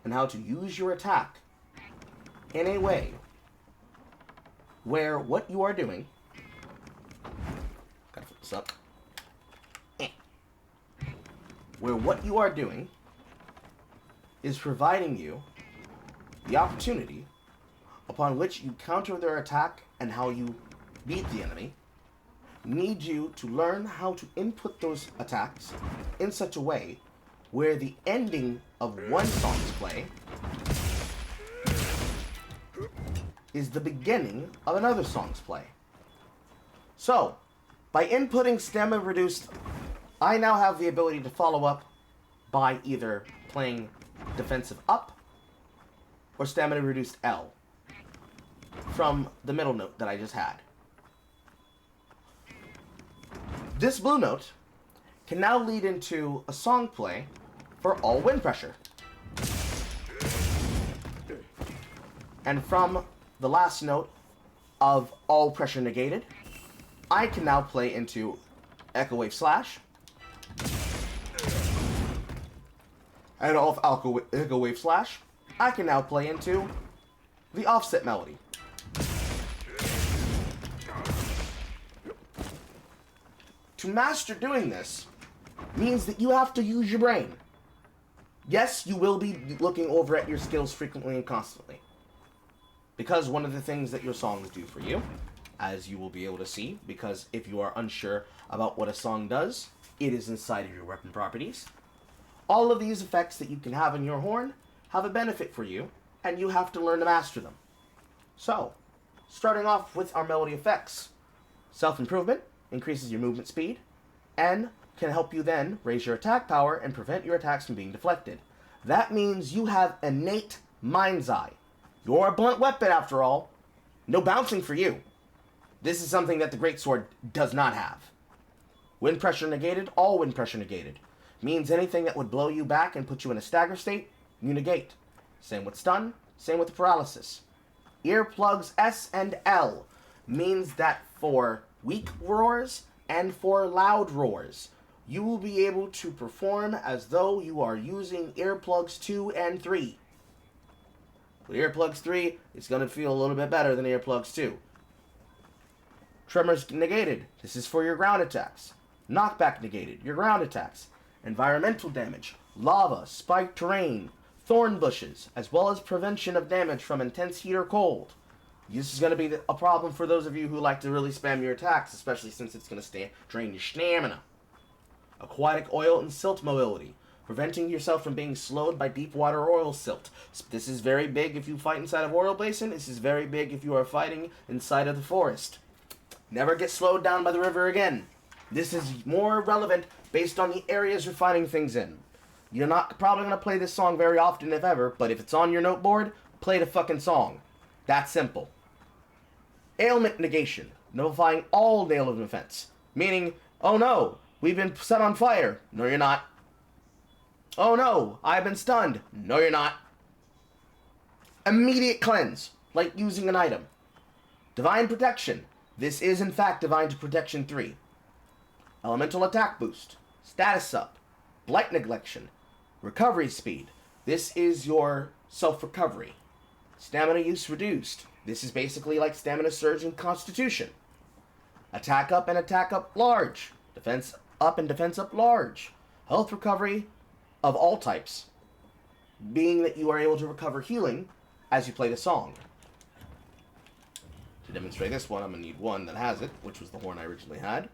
and how to use your attack in a way where what you are doing, gotta flip this up, where what you are doing is providing you the opportunity upon which you counter their attack and how you beat the enemy, need you to learn how to input those attacks in such a way where the ending of one song's play is the beginning of another song's play. So, by inputting stamina reduced, I now have the ability to follow up by either playing defensive up or stamina reduced L from the middle note that I just had. This blue note can now lead into a song play for all wind pressure. And from the last note of all pressure negated, I can now play into Echo Wave Slash. And off Echo Wave Slash, I can now play into the offset melody. To master doing this means that you have to use your brain. Yes, you will be looking over at your skills frequently and constantly. Because one of the things that your songs do for you, as you will be able to see, because if you are unsure about what a song does, it is inside of your weapon properties. All of these effects that you can have in your horn have a benefit for you, and you have to learn to master them. So, starting off with our melody effects. Self-improvement increases your movement speed, and can help you then raise your attack power and prevent your attacks from being deflected. That means you have innate mind's eye. You're a blunt weapon after all. No bouncing for you. This is something that the Greatsword does not have. Wind pressure negated, all wind pressure negated. Means anything that would blow you back and put you in a stagger state, you negate. Same with stun, same with paralysis. Earplugs S and L means that for weak roars and for loud roars, you will be able to perform as though you are using earplugs 2 and 3. With earplugs 3, it's going to feel a little bit better than earplugs 2. Tremors negated. This is for your ground attacks. Knockback negated. Your ground attacks. Environmental damage. Lava, spiked terrain, thorn bushes, as well as prevention of damage from intense heat or cold. This is going to be a problem for those of you who like to really spam your attacks, especially since it's going to drain your stamina. Aquatic oil and silt mobility. Preventing yourself from being slowed by deep water oil silt. This is very big if you fight inside of oil basin. This is very big if you are fighting inside of the forest. Never get slowed down by the river again. This is more relevant based on the areas you're fighting things in. You're not probably going to play this song very often, if ever, but if it's on your noteboard, play the fucking song. That's simple. Ailment negation. Nullifying all ailment defense. Meaning, oh no, we've been set on fire. No, you're not. Oh no, I've been stunned. No, you're not. Immediate cleanse, like using an item. Divine protection. This is in fact Divine Protection 3. Elemental attack boost. Status up. Blight neglection. Recovery speed. This is your self-recovery. Stamina use reduced. This is basically like stamina surge and constitution. Attack up and attack up large. Defense up and defense up large. Health recovery of all types, being that you are able to recover healing as you play the song. To demonstrate this one, I'm going to need one that has it, which was the horn I originally had.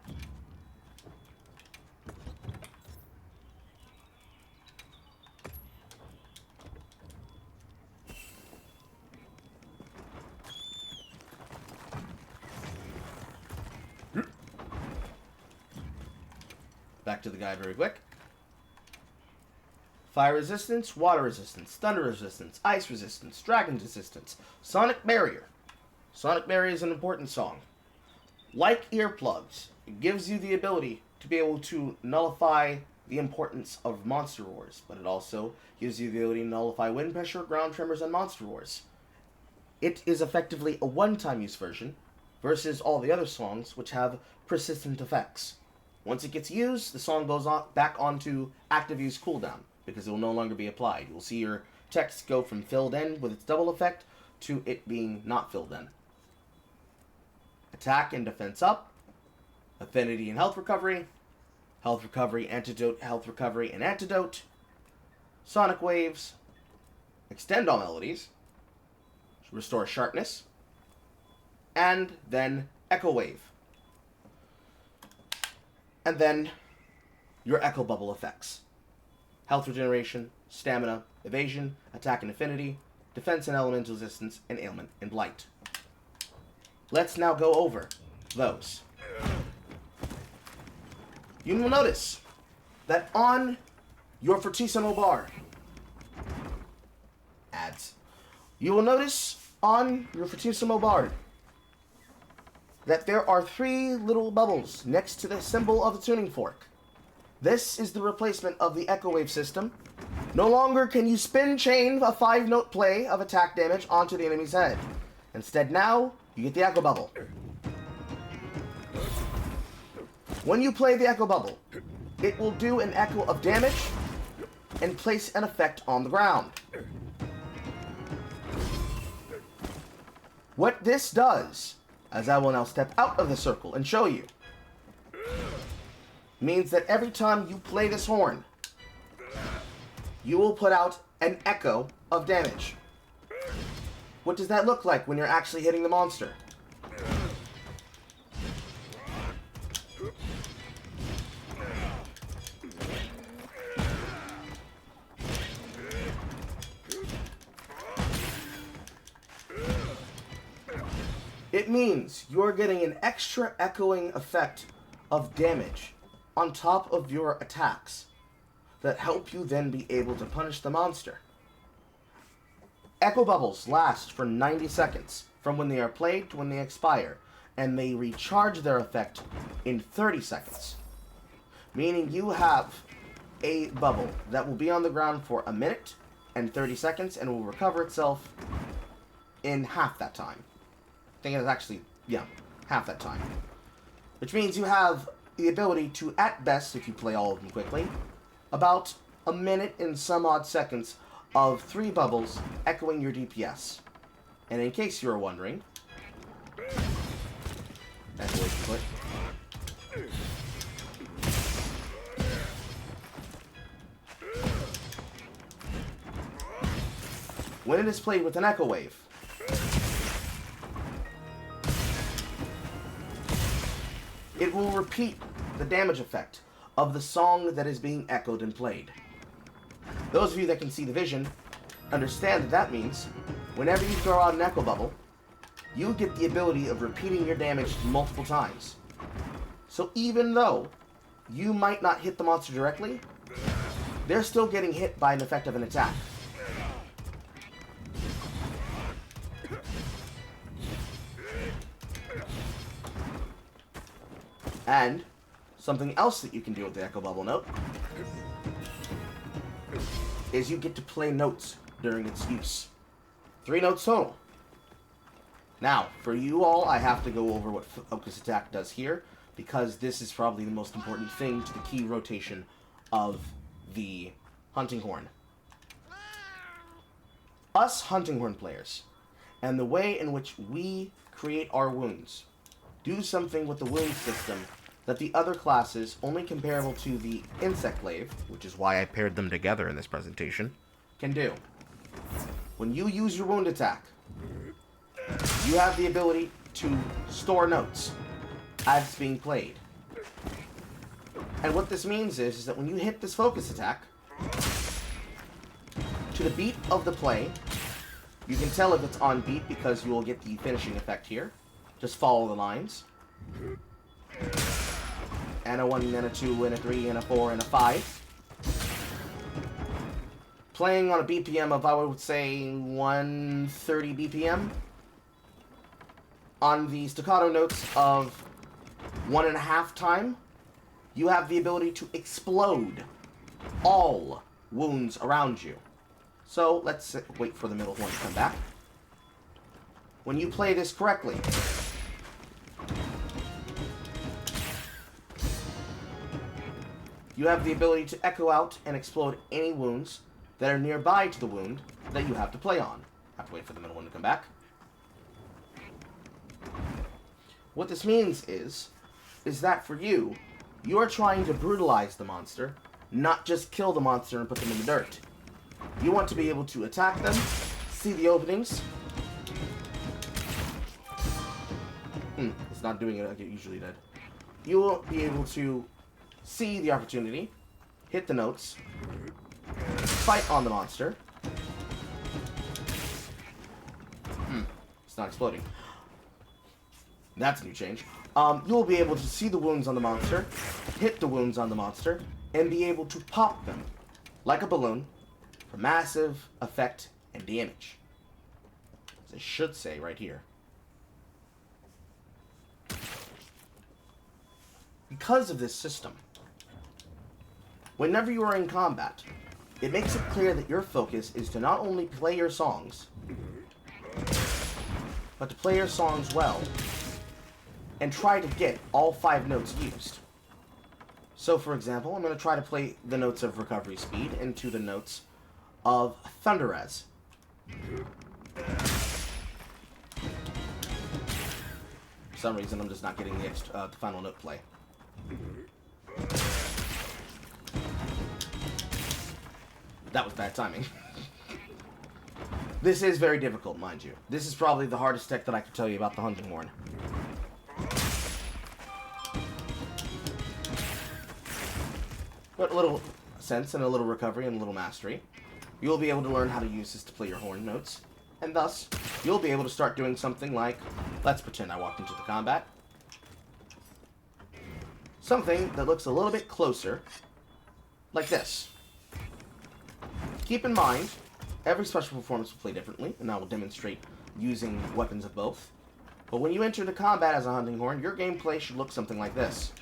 back to the guide very quick. Fire resistance, water resistance, thunder resistance, ice resistance, dragon resistance, sonic barrier. Sonic barrier is an important song. Like earplugs, it gives you the ability to be able to nullify the importance of monster roars, but it also gives you the ability to nullify wind pressure, ground tremors, and monster roars. It is effectively a one-time use version versus all the other songs which have persistent effects. Once it gets used, the song goes back onto active use cooldown because it will no longer be applied. You will see your text go from filled in with its double effect to it being not filled in. Attack and defense up, affinity and health recovery, antidote, health recovery, and antidote, sonic waves, extend all melodies, restore sharpness, and then echo wave. And then your echo bubble effects. Health regeneration, stamina, evasion, attack and affinity, defense and elemental resistance, and ailment and blight. Let's now go over those. You will notice that on your Fortissimo bar, you will notice on your Fortissimo bar that there are 3 little bubbles next to the symbol of the tuning fork. This is the replacement of the echo wave system. No longer can you spin chain a 5-note play of attack damage onto the enemy's head. Instead now, you get the echo bubble. When you play the echo bubble, it will do an echo of damage and place an effect on the ground. What this does, as I will now step out of the circle and show you, means that every time you play this horn, you will put out an echo of damage. What does that look like when you're actually hitting the monster? It means you're getting an extra echoing effect of damage on top of your attacks that help you then be able to punish the monster. Echo bubbles last for 90 seconds from when they are played to when they expire, and they recharge their effect in 30 seconds. Meaning you have a bubble that will be on the ground for a minute and 30 seconds and will recover itself in half that time. I think it's actually, half that time. Which means you have the ability to, at best, if you play all of them quickly, about a minute and some odd seconds of 3 bubbles echoing your DPS. And in case you were wondering, when it is played with an echo wave, it will repeat the damage effect of the song that is being echoed and played. Those of you that can see the vision understand that that means whenever you throw out an echo bubble, you get the ability of repeating your damage multiple times. So even though you might not hit the monster directly, they're still getting hit by an effect of an attack. And something else that you can do with the echo bubble note is you get to play notes during its use. 3 notes total. Now, for you all, I have to go over what Focus Attack does here, because this is probably the most important thing to the key rotation of the Hunting Horn. Us Hunting Horn players, and the way in which we create our wounds, do something with the wound system that the other classes, only comparable to the Insect Glaive, which is why I paired them together in this presentation, can do. When you use your wound attack, you have the ability to store notes as it's being played. And what this means is that when you hit this focus attack, to the beat of the play, you can tell if it's on beat because you will get the finishing effect here. Just follow the lines. and a 1, and a 2, and a 3, and a 4, and a 5. Playing on a BPM of, I would say, 130 BPM. On the staccato notes of 1.5 time, you have the ability to explode all wounds around you. So, let's wait for the middle horn to come back. When you play this correctly, you have the ability to echo out and explode any wounds that are nearby to the wound that you have to play on. Have to wait for the middle one to come back. What this means is that for you, you are trying to brutalize the monster, not just kill the monster and put them in the dirt. You want to be able to attack them, see the openings. It's not doing it like it usually did. You will be able to see the opportunity, hit the notes, fight on the monster. It's not exploding. That's a new change. You'll be able to see the wounds on the monster, hit the wounds on the monster, and be able to pop them like a balloon for massive effect and damage. As it should say right here. Because of this system, whenever you are in combat, it makes it clear that your focus is to not only play your songs, but to play your songs well, and try to get all 5 notes used. So, for example, I'm going to try to play the notes of recovery speed into the notes of Thunderez. For some reason, I'm just not getting the final note play. That was bad timing. This is very difficult, mind you. This is probably the hardest tech that I could tell you about the hunting horn. But a little sense and a little recovery and a little mastery, you'll be able to learn how to use this to play your horn notes. And thus, you'll be able to start doing something like, let's pretend I walked into the combat. Something that looks a little bit closer, like this. Keep in mind, every special performance will play differently, and I will demonstrate using weapons of both. But when you enter the combat as a hunting horn, your gameplay should look something like this.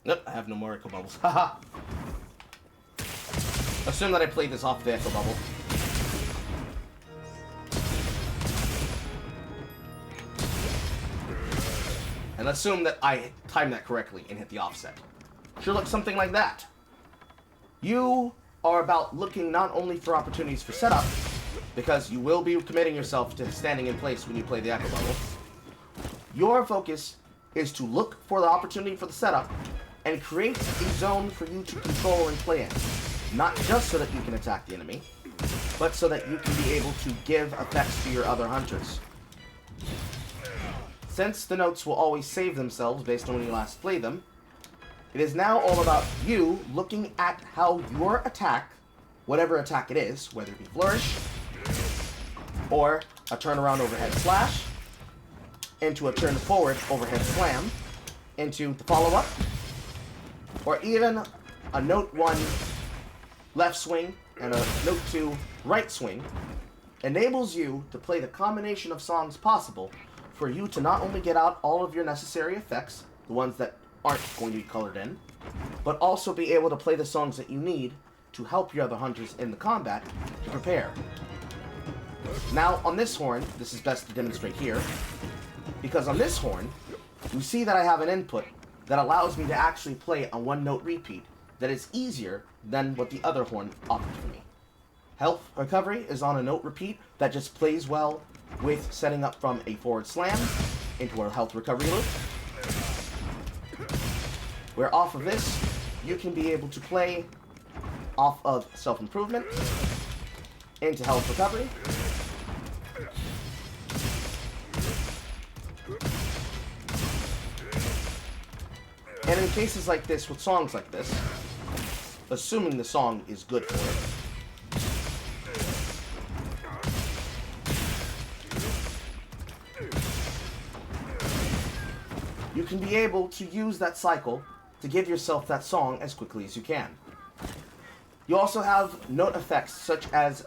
Nope, I have no more echo bubbles. Haha! Assume that I played this off the echo bubble. And assume that I timed that correctly and hit the offset. Should look something like that. You are about looking not only for opportunities for setup, because you will be committing yourself to standing in place when you play the echo bubble. Your focus is to look for the opportunity for the setup and create a zone for you to control and play in. Not just so that you can attack the enemy, but so that you can be able to give effects to your other hunters. Since the notes will always save themselves based on when you last play them, it is now all about you looking at how your attack, whatever attack it is, whether it be flourish, or a turnaround overhead slash, into a turn forward overhead slam, into the follow-up, or even a note 1 left swing and a note 2 right swing, enables you to play the combination of songs possible for you to not only get out all of your necessary effects, the ones that aren't going to be colored in, but also be able to play the songs that you need to help your other hunters in the combat to prepare. Now, on this horn, this is best to demonstrate here, because on this horn, you see that I have an input that allows me to actually play a one-note repeat that is easier than what the other horn offered for me. Health recovery is on a note repeat that just plays well with setting up from a forward slam into a health recovery loop. Where off of this, you can be able to play off of self-improvement into health recovery. And in cases like this, with songs like this, assuming the song is good for it, you can be able to use that cycle to give yourself that song as quickly as you can. You also have note effects such as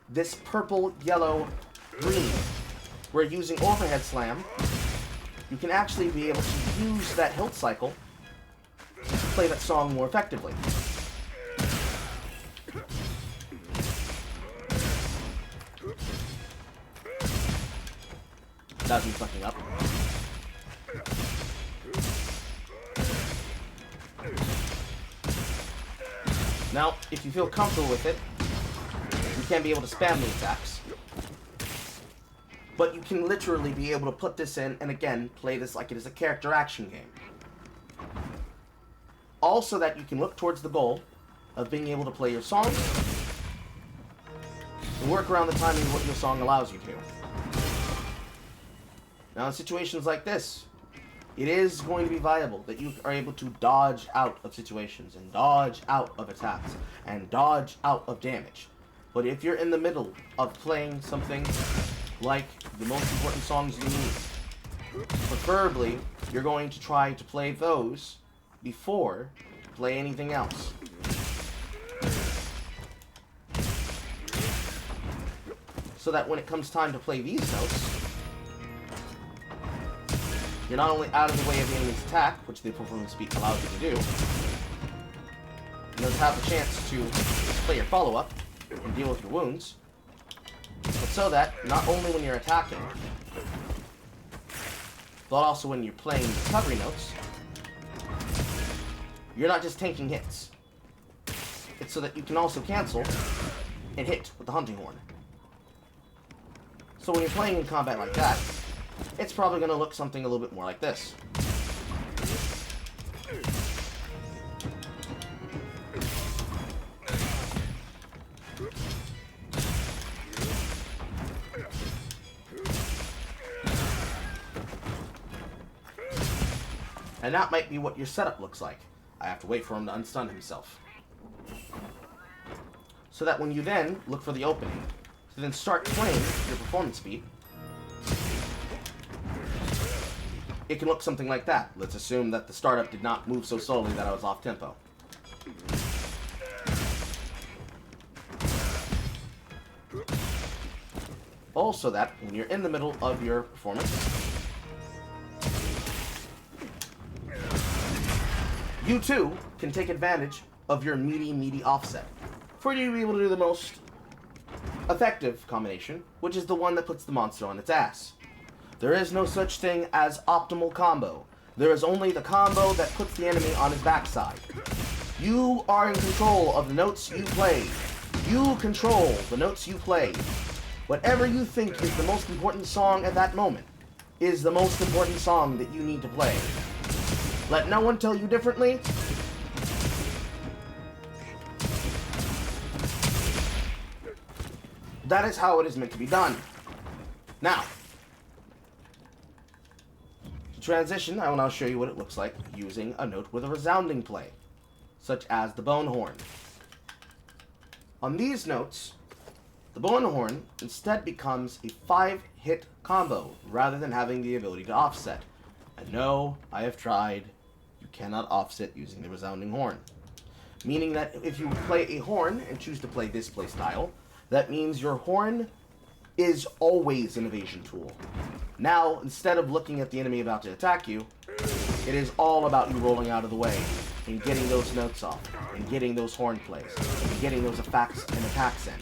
this purple, yellow, green, where using overhead slam, you can actually be able to use that hilt cycle to play that song more effectively. That's me fucking up. Now, if you feel comfortable with it, you can be able to spam the attacks. But you can literally be able to put this in and again, play this like it is a character action game. Also that you can look towards the goal of being able to play your songs and work around the timing of what your song allows you to. Now in situations like this, it is going to be viable that you are able to dodge out of situations and dodge out of attacks and dodge out of damage. But if you're in the middle of playing something like the most important songs you need, preferably you're going to try to play those before you play anything else. So that when it comes time to play these notes, you're not only out of the way of the enemy's attack, which the performance speed allows you to do, you have the chance to play your follow-up and deal with your wounds, but so that not only when you're attacking, but also when you're playing recovery notes, you're not just taking hits. It's so that you can also cancel and hit with the hunting horn. So when you're playing in combat like that, it's probably going to look something a little bit more like this. And that might be what your setup looks like. I have to wait for him to unstun himself. So that when you then look for the opening, to then start playing your performance speed, it can look something like that. Let's assume that the startup did not move so slowly that I was off tempo. Also that, when you're in the middle of your performance, you too can take advantage of your meaty offset for you to be able to do the most effective combination, which is the one that puts the monster on its ass. There is no such thing as optimal combo. There is only the combo that puts the enemy on his backside. You are in control of the notes you play. You control the notes you play. Whatever you think is the most important song at that moment is the most important song that you need to play. Let no one tell you differently. That is how it is meant to be done. Now, transition, I will now show you what it looks like using a note with a resounding play, such as the bone horn. On these notes, the bone horn instead becomes a 5-hit combo rather than having the ability to offset. And no, I have tried. You cannot offset using the resounding horn. Meaning that if you play a horn and choose to play this play style, that means your horn is always an evasion tool. Now, instead of looking at the enemy about to attack you, it is all about you rolling out of the way and getting those notes off, and getting those horn plays, and getting those effects and attacks in.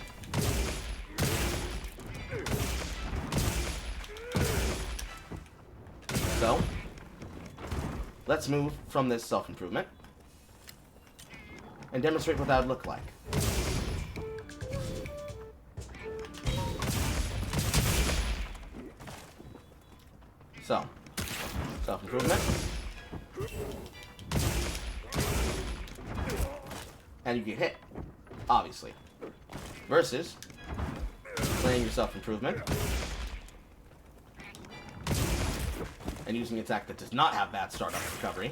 let's move from this self-improvement and demonstrate what that would look like. So, self-improvement. And you get hit, obviously. Versus playing your self-improvement and using an attack that does not have bad startup recovery.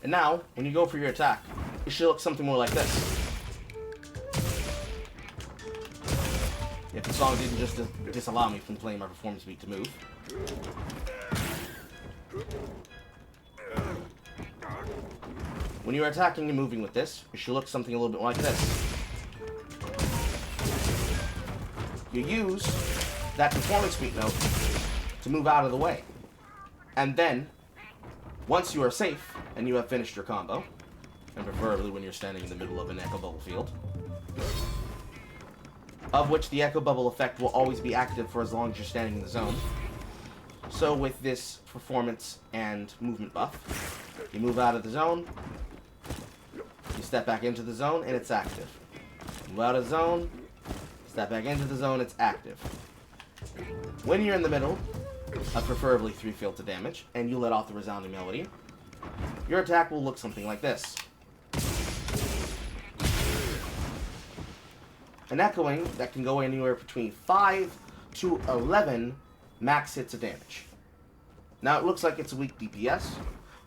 And now, when you go for your attack, it should look something more like this. If the song didn't just disallow me from playing my performance beat to move. When you're attacking and moving with this, it should look something a little bit like this. You use that performance beat note to move out of the way. And then, once you are safe and you have finished your combo, and preferably when you're standing in the middle of an echo bubble field, of which the echo bubble effect will always be active for as long as you're standing in the zone. So with this performance and movement buff, you move out of the zone, you step back into the zone, and it's active. Move out of the zone, step back into the zone, it's active. When you're in the middle of preferably 3 fields of damage, and you let off the resounding melody, your attack will look something like this. An echoing that can go anywhere between 5 to 11 max hits of damage. Now it looks like it's a weak DPS,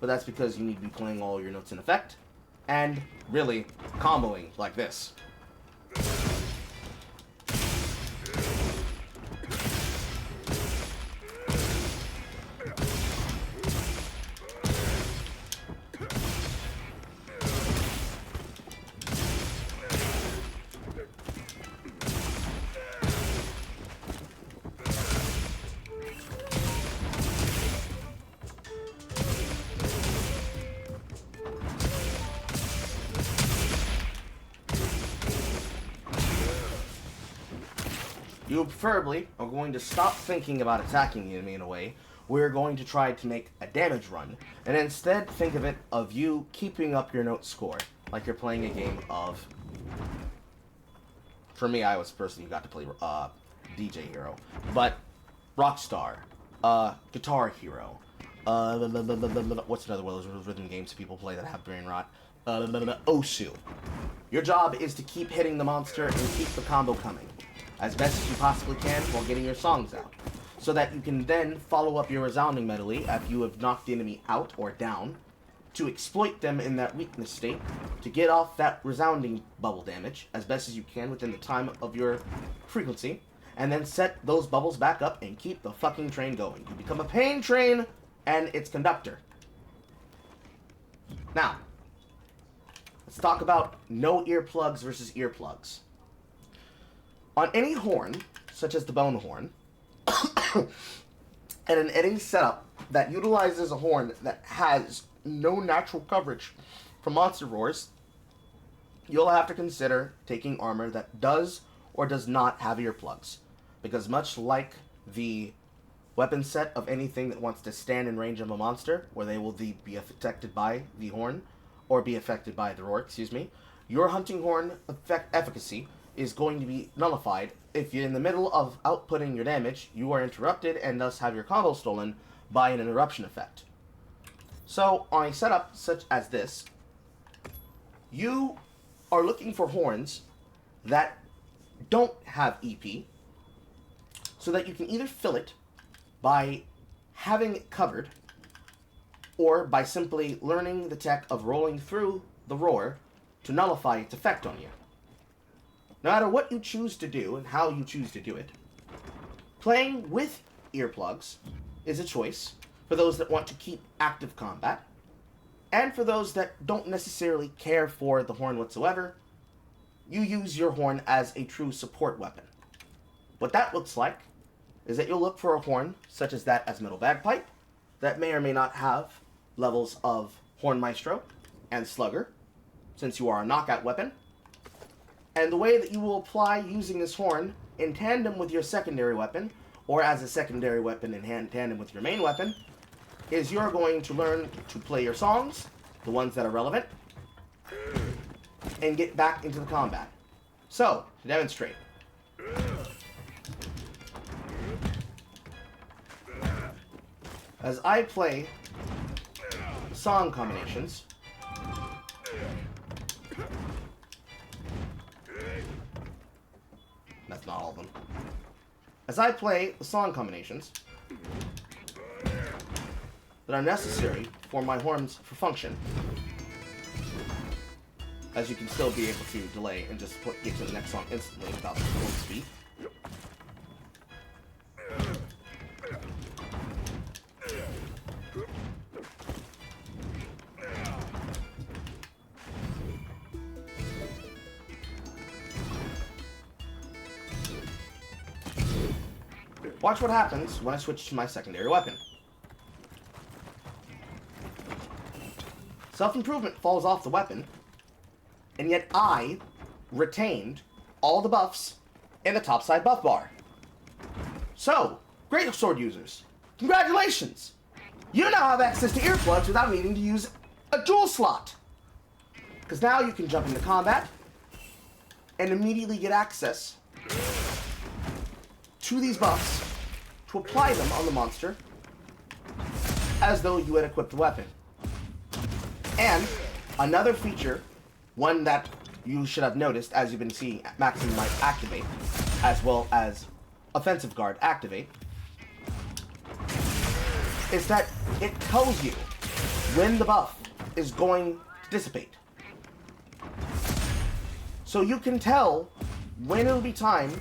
but that's because you need to be playing all your notes in effect, and really comboing like this. You preferably are going to stop thinking about attacking the enemy in a way where you're going to try to make a damage run, and instead think of it of you keeping up your note score, like you're playing a game of... For me, I was the person who got to play DJ Hero, but Rockstar, Guitar Hero, what's another one of those rhythm games people play that have brain rot? Osu. Your job is to keep hitting the monster and keep the combo coming as best as you possibly can while getting your songs out, so that you can then follow up your resounding medley after you have knocked the enemy out or down, to exploit them in that weakness state, to get off that resounding bubble damage as best as you can within the time of your frequency, and then set those bubbles back up and keep the fucking train going. You become a pain train and its conductor. Now, let's talk about no earplugs versus earplugs. On any horn, such as the bone horn, and in any setup that utilizes a horn that has no natural coverage from monster roars, you'll have to consider taking armor that does or does not have earplugs. Because much like the weapon set of anything that wants to stand in range of a monster, where they will be affected by the horn, or be affected by the roar, your hunting horn efficacy is going to be nullified if you're in the middle of outputting your damage, you are interrupted and thus have your combo stolen by an interruption effect. So, on a setup such as this, you are looking for horns that don't have EP, so that you can either fill it by having it covered, or by simply learning the tech of rolling through the roar to nullify its effect on you. No matter what you choose to do and how you choose to do it, playing with earplugs is a choice for those that want to keep active combat, and for those that don't necessarily care for the horn whatsoever. You use your horn as a true support weapon. What that looks like is that you'll look for a horn such as that as metal bagpipe, that may or may not have levels of Horn Maestro and Slugger, since you are a knockout weapon. And the way that you will apply using this horn in tandem with your secondary weapon, or as a secondary weapon in tandem with your main weapon, is you're going to learn to play your songs, the ones that are relevant, and get back into the combat. So, to demonstrate. As I play song combinations, that's not all of them. As I play the song combinations that are necessary for my horns for function, as you can still be able to delay and just get to the next song instantly without the horn speed. Watch what happens when I switch to my secondary weapon. Self-improvement falls off the weapon, and yet I retained all the buffs in the topside buff bar. So, great sword users, congratulations! You now have access to earplugs without needing to use a dual slot. Because now you can jump into combat and immediately get access to these buffs to apply them on the monster as though you had equipped the weapon. And another feature, one that you should have noticed as you've been seeing Maximum Might activate, as well as Offensive Guard activate, is that it tells you when the buff is going to dissipate. So you can tell when it'll be time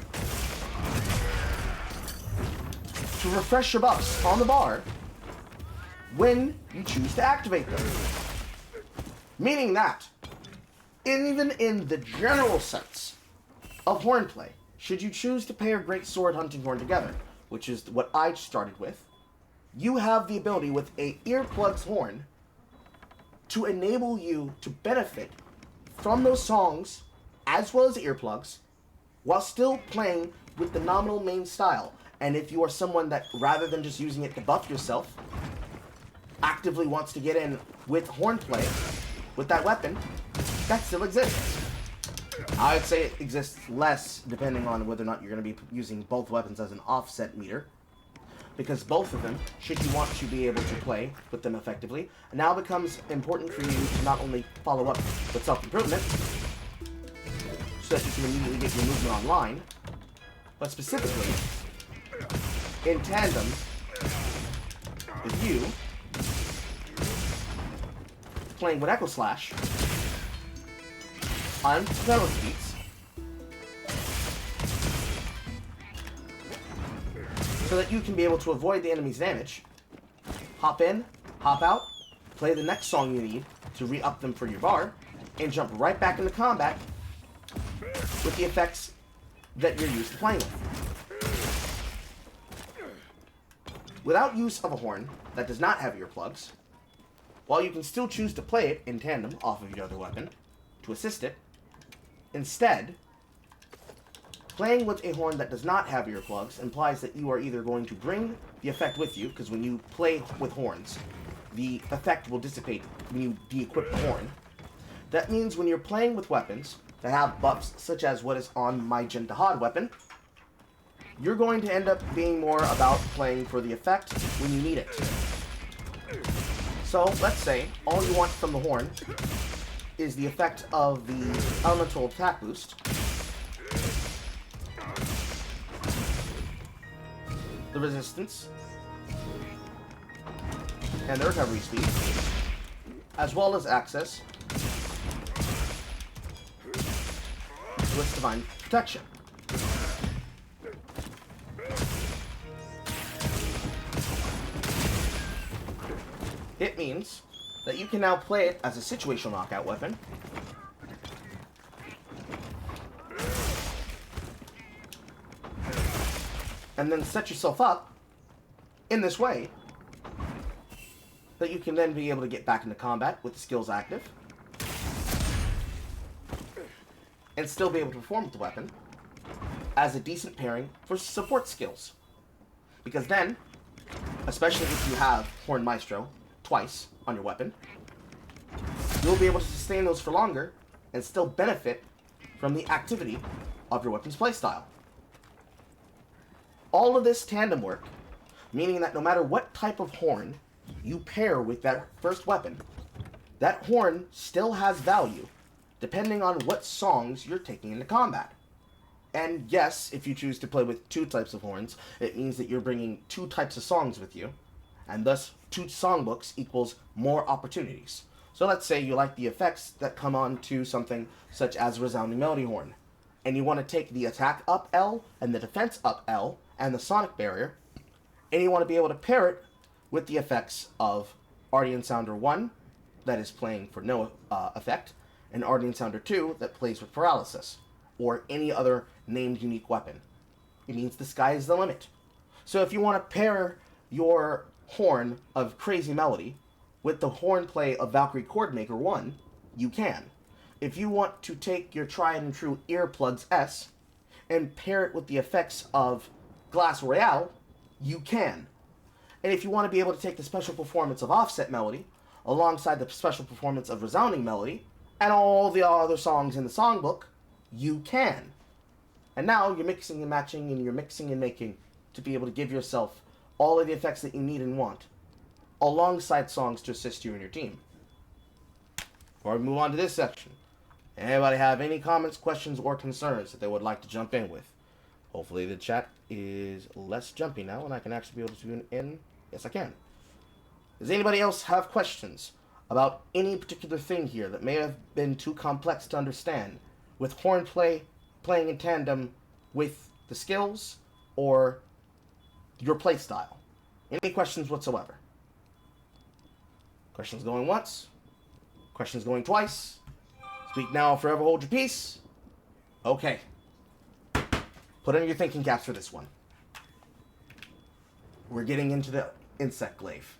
to refresh your buffs on the bar when you choose to activate them. Meaning that, even in the general sense of hornplay, should you choose to pair Great Sword Hunting Horn together, which is what I started with, you have the ability with a earplugs horn to enable you to benefit from those songs as well as earplugs while still playing with the nominal main style. And if you are someone that, rather than just using it to buff yourself, actively wants to get in with hornplay with that weapon, that still exists. I would say it exists less depending on whether or not you're going to be using both weapons as an offset meter, because both of them, should you want to be able to play with them effectively, now becomes important for you to not only follow up with self-improvement, so that you can immediately get your movement online, but specifically, in tandem with you playing with Echo Slash on fellow beats, so that you can be able to avoid the enemy's damage, hop in, hop out, play the next song you need to re-up them for your bar, and jump right back into combat with the effects that you're used to playing with. Without use of a horn that does not have earplugs, while you can still choose to play it in tandem off of your other weapon to assist it, instead, playing with a horn that does not have earplugs implies that you are either going to bring the effect with you, because when you play with horns, the effect will dissipate when you de-equip the horn. That means when you're playing with weapons that have buffs, such as what is on my Jintahad weapon, you're going to end up being more about playing for the effect when you need it. So, let's say all you want from the horn is the effect of the elemental attack boost, the resistance, and the recovery speed, as well as access to its divine protection. It means that you can now play it as a situational knockout weapon, and then set yourself up in this way that you can then be able to get back into combat with the skills active and still be able to perform with the weapon as a decent pairing for support skills. Because then, especially if you have Horn Maestro twice on your weapon, you'll be able to sustain those for longer and still benefit from the activity of your weapon's playstyle. All of this tandem work, meaning that no matter what type of horn you pair with that first weapon, that horn still has value depending on what songs you're taking into combat. And yes, if you choose to play with two types of horns, it means that you're bringing two types of songs with you, and thus two songbooks equals more opportunities. So let's say you like the effects that come on to something such as Resounding Melody Horn, and you want to take the attack up L and the defense up L and the sonic barrier, and you want to be able to pair it with the effects of Ardian Sounder 1, that is playing for no effect, and Ardian Sounder 2, that plays with paralysis, or any other named unique weapon. It means the sky is the limit. So if you want to pair your horn of Crazy Melody with the horn play of Valkyrie Chordmaker 1, you can. If you want to take your tried and true Earplugs S and pair it with the effects of Glass Royale, you can. And if you want to be able to take the special performance of Offset Melody alongside the special performance of Resounding Melody and all the other songs in the songbook, you can. And now you're mixing and matching and you're mixing and making to be able to give yourself all of the effects that you need and want alongside songs to assist you and your team. Before we move on to this section, anybody have any comments, questions, or concerns that they would like to jump in with? Hopefully the chat is less jumpy now and I can actually be able to tune in. Yes, I can. Does anybody else have questions about any particular thing here that may have been too complex to understand with horn play playing in tandem with the skills or your play style? Any questions whatsoever? Questions going once? Questions going twice? Speak now or forever hold your peace? Okay. Put on your thinking caps for this one. We're getting into the insect glaive.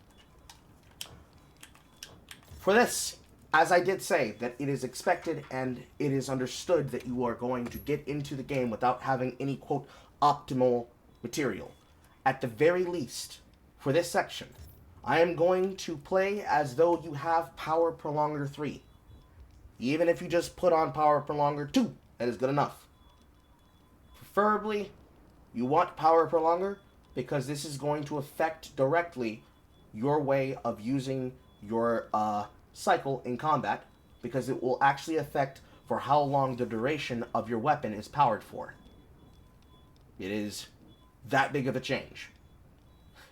For this, as I did say, that it is expected and it is understood that you are going to get into the game without having any, quote, optimal material. At the very least, for this section, I am going to play as though you have Power Prolonger 3. Even if you just put on Power Prolonger 2, that is good enough. Preferably, you want Power Prolonger because this is going to affect directly your way of using your cycle in combat, because it will actually affect for how long the duration of your weapon is powered for. It is that big of a change.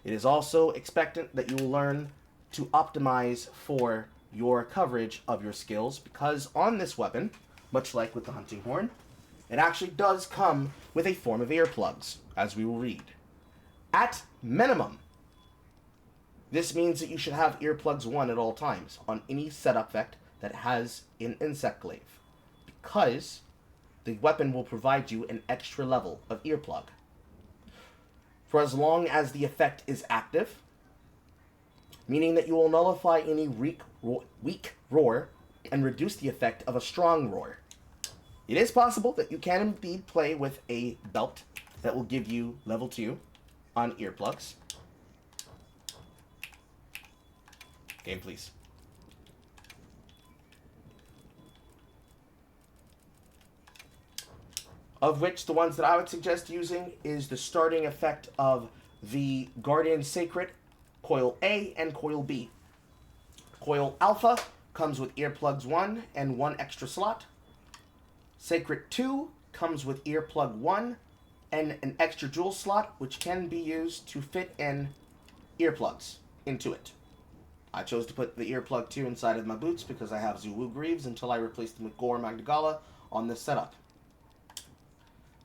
It is also expectant that you will learn to optimize for your coverage of your skills, because on this weapon, much like with the hunting horn, it actually does come with a form of earplugs, as we will read. At minimum, this means that you should have earplugs 1 at all times on any setup effect that has an insect glaive, because the weapon will provide you an extra level of earplug. For as long as the effect is active, meaning that you will nullify any weak roar and reduce the effect of a strong roar. It is possible that you can indeed play with a belt that will give you level 2 on earplugs. Game, please. Of which the ones that I would suggest using is the starting effect of the Guardian Sacred, Coil A and Coil B. Coil Alpha comes with earplugs 1 and 1 extra slot. Sacred 2 comes with earplug 1 and an extra jewel slot, which can be used to fit in earplugs into it. I chose to put the earplug 2 inside of my boots because I have Zulu Greaves until I replace them with Gore Magdagala on this setup.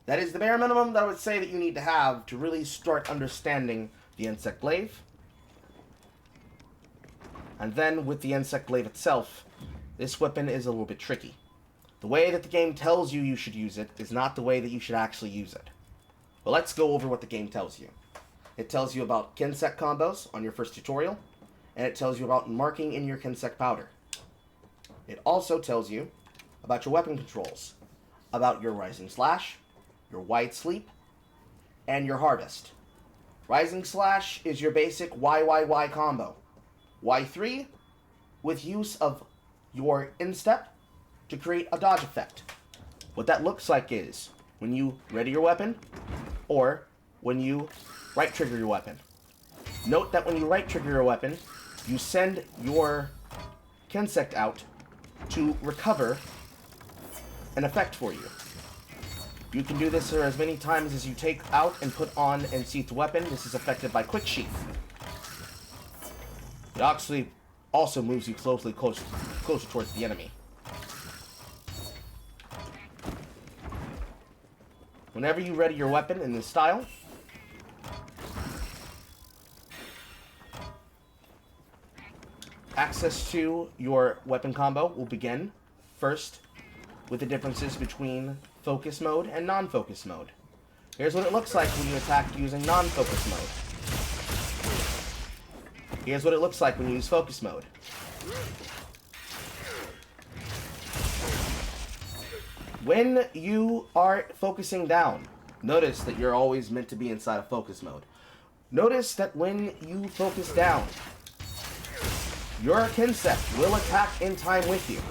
That is the bare minimum that I would say that you need to have to really start understanding the Insect Glaive. And then with the Insect Glaive itself, this weapon is a little bit tricky. The way that the game tells you you should use it is not the way that you should actually use it. But let's go over what the game tells you. It tells you about Kinsect combos on your first tutorial. and it tells you about marking in your Kinsect powder. It also tells you about your weapon controls, about your Rising Slash, your Wide Sleep, and your Harvest. Rising Slash is your basic YYY combo. Y3 with use of your instep to create a dodge effect. What that looks like is when you ready your weapon or when you right trigger your weapon. Note that when you right trigger your weapon, you send your Kinsect out to recover an effect for you. You can do this as many times as you take out and put on and sheath the weapon. This is affected by Quick Sheath. It actually also moves you closer towards the enemy. Whenever you ready your weapon in this style, access to your weapon combo will begin first with the differences between focus mode and non-focus mode. Here's what it looks like when you attack using non-focus mode. Here's what it looks like when you use focus mode. When you are focusing down, notice that you're always meant to be inside of focus mode. Notice that when you focus down, your Kinsect will attack in time with you.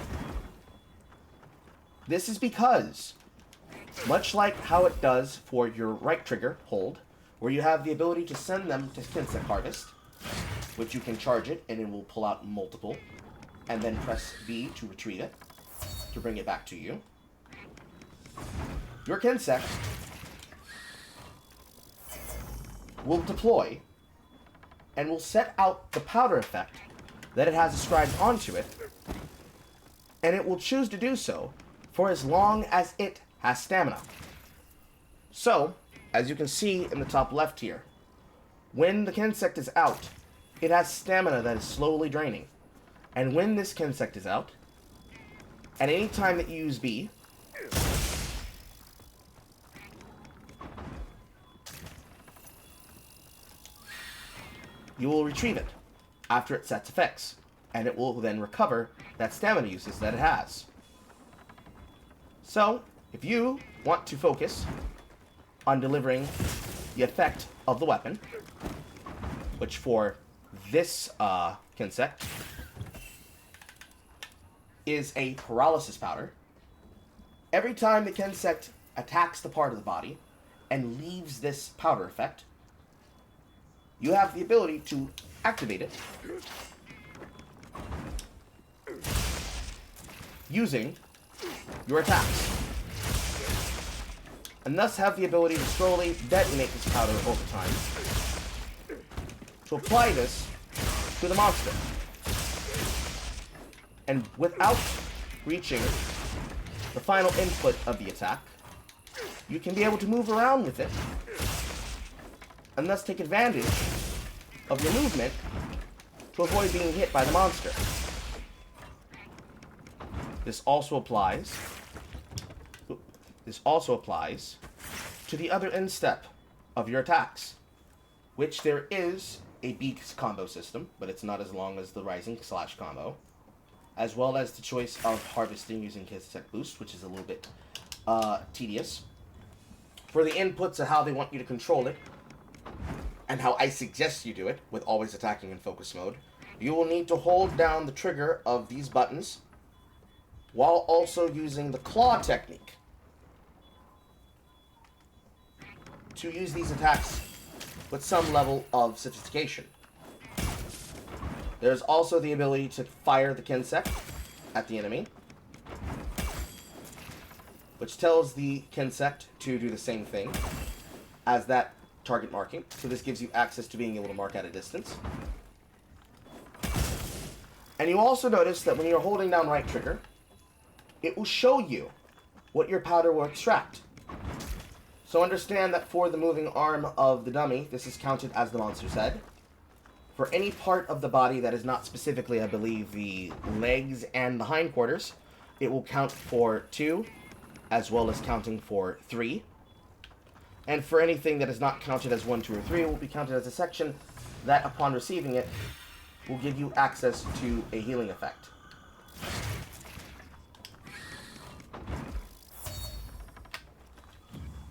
This is because, much like how it does for your right trigger, hold, where you have the ability to send them to Kinsect Harvest, which you can charge it and it will pull out multiple, and then press B to retrieve it, to bring it back to you. Your Kinsect will deploy and will set out the powder effect that it has ascribed onto it, and it will choose to do so for as long as it has stamina. So, as you can see in the top left here, when the Kinsect is out, it has stamina that is slowly draining. And when this Kinsect is out, at any time that you use B, you will retrieve it after it sets effects, and it will then recover that stamina uses that it has. So, if you want to focus on delivering the effect of the weapon, which for this Kinsect is a paralysis powder, every time the Kinsect attacks the part of the body and leaves this powder effect, you have the ability to activate it using your attacks, and thus have the ability to slowly detonate this powder over time to apply this to the monster. And without reaching the final input of the attack, you can be able to move around with it and thus take advantage of your movement to avoid being hit by the monster. This also applies to the other instep of your attacks, which there is a B combo system, but it's not as long as the Rising Slash combo, as well as the choice of harvesting using Kinsect Boost, which is a little bit tedious. For the inputs of how they want you to control it, and how I suggest you do it, with always attacking in focus mode, you will need to hold down the trigger of these buttons while also using the claw technique to use these attacks with some level of sophistication. There's also the ability to fire the Kinsect at the enemy, which tells the Kinsect to do the same thing as that target marking. So this gives you access to being able to mark at a distance. And you also notice that when you're holding down right trigger, it will show you what your powder will extract. So understand that for the moving arm of the dummy, this is counted as the monster's head. For any part of the body that is not specifically, I believe, the legs and the hindquarters, it will count for 2, as well as counting for 3. And for anything that is not counted as 1, 2, or 3, it will be counted as a section that, upon receiving it, will give you access to a healing effect.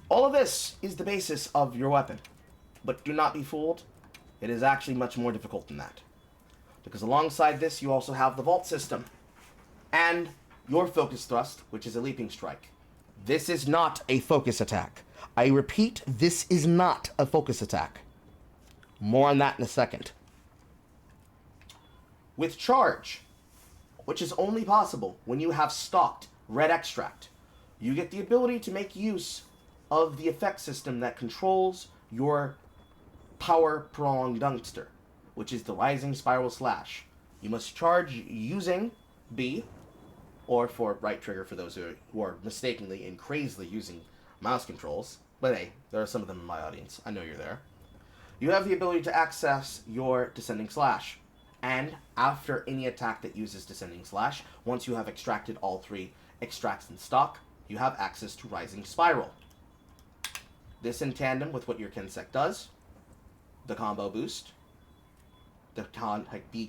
All of this is the basis of your weapon. But do not be fooled, it is actually much more difficult than that. Because alongside this, you also have the vault system. And your focus thrust, which is a leaping strike. This is not a focus attack. I repeat, this is not a focus attack. More on that in a second. With charge, which is only possible when you have stocked red extract, you get the ability to make use of the effect system that controls your power pronged dunkster, which is the rising spiral slash. You must charge using B, or for right trigger for those who are mistakenly and crazily using mouse controls. But hey, there are some of them in my audience. I know you're there. You have the ability to access your descending slash. And after any attack that uses descending slash, once you have extracted all 3 extracts in stock, you have access to rising spiral. This in tandem with what your Kinsect does, the combo boost, the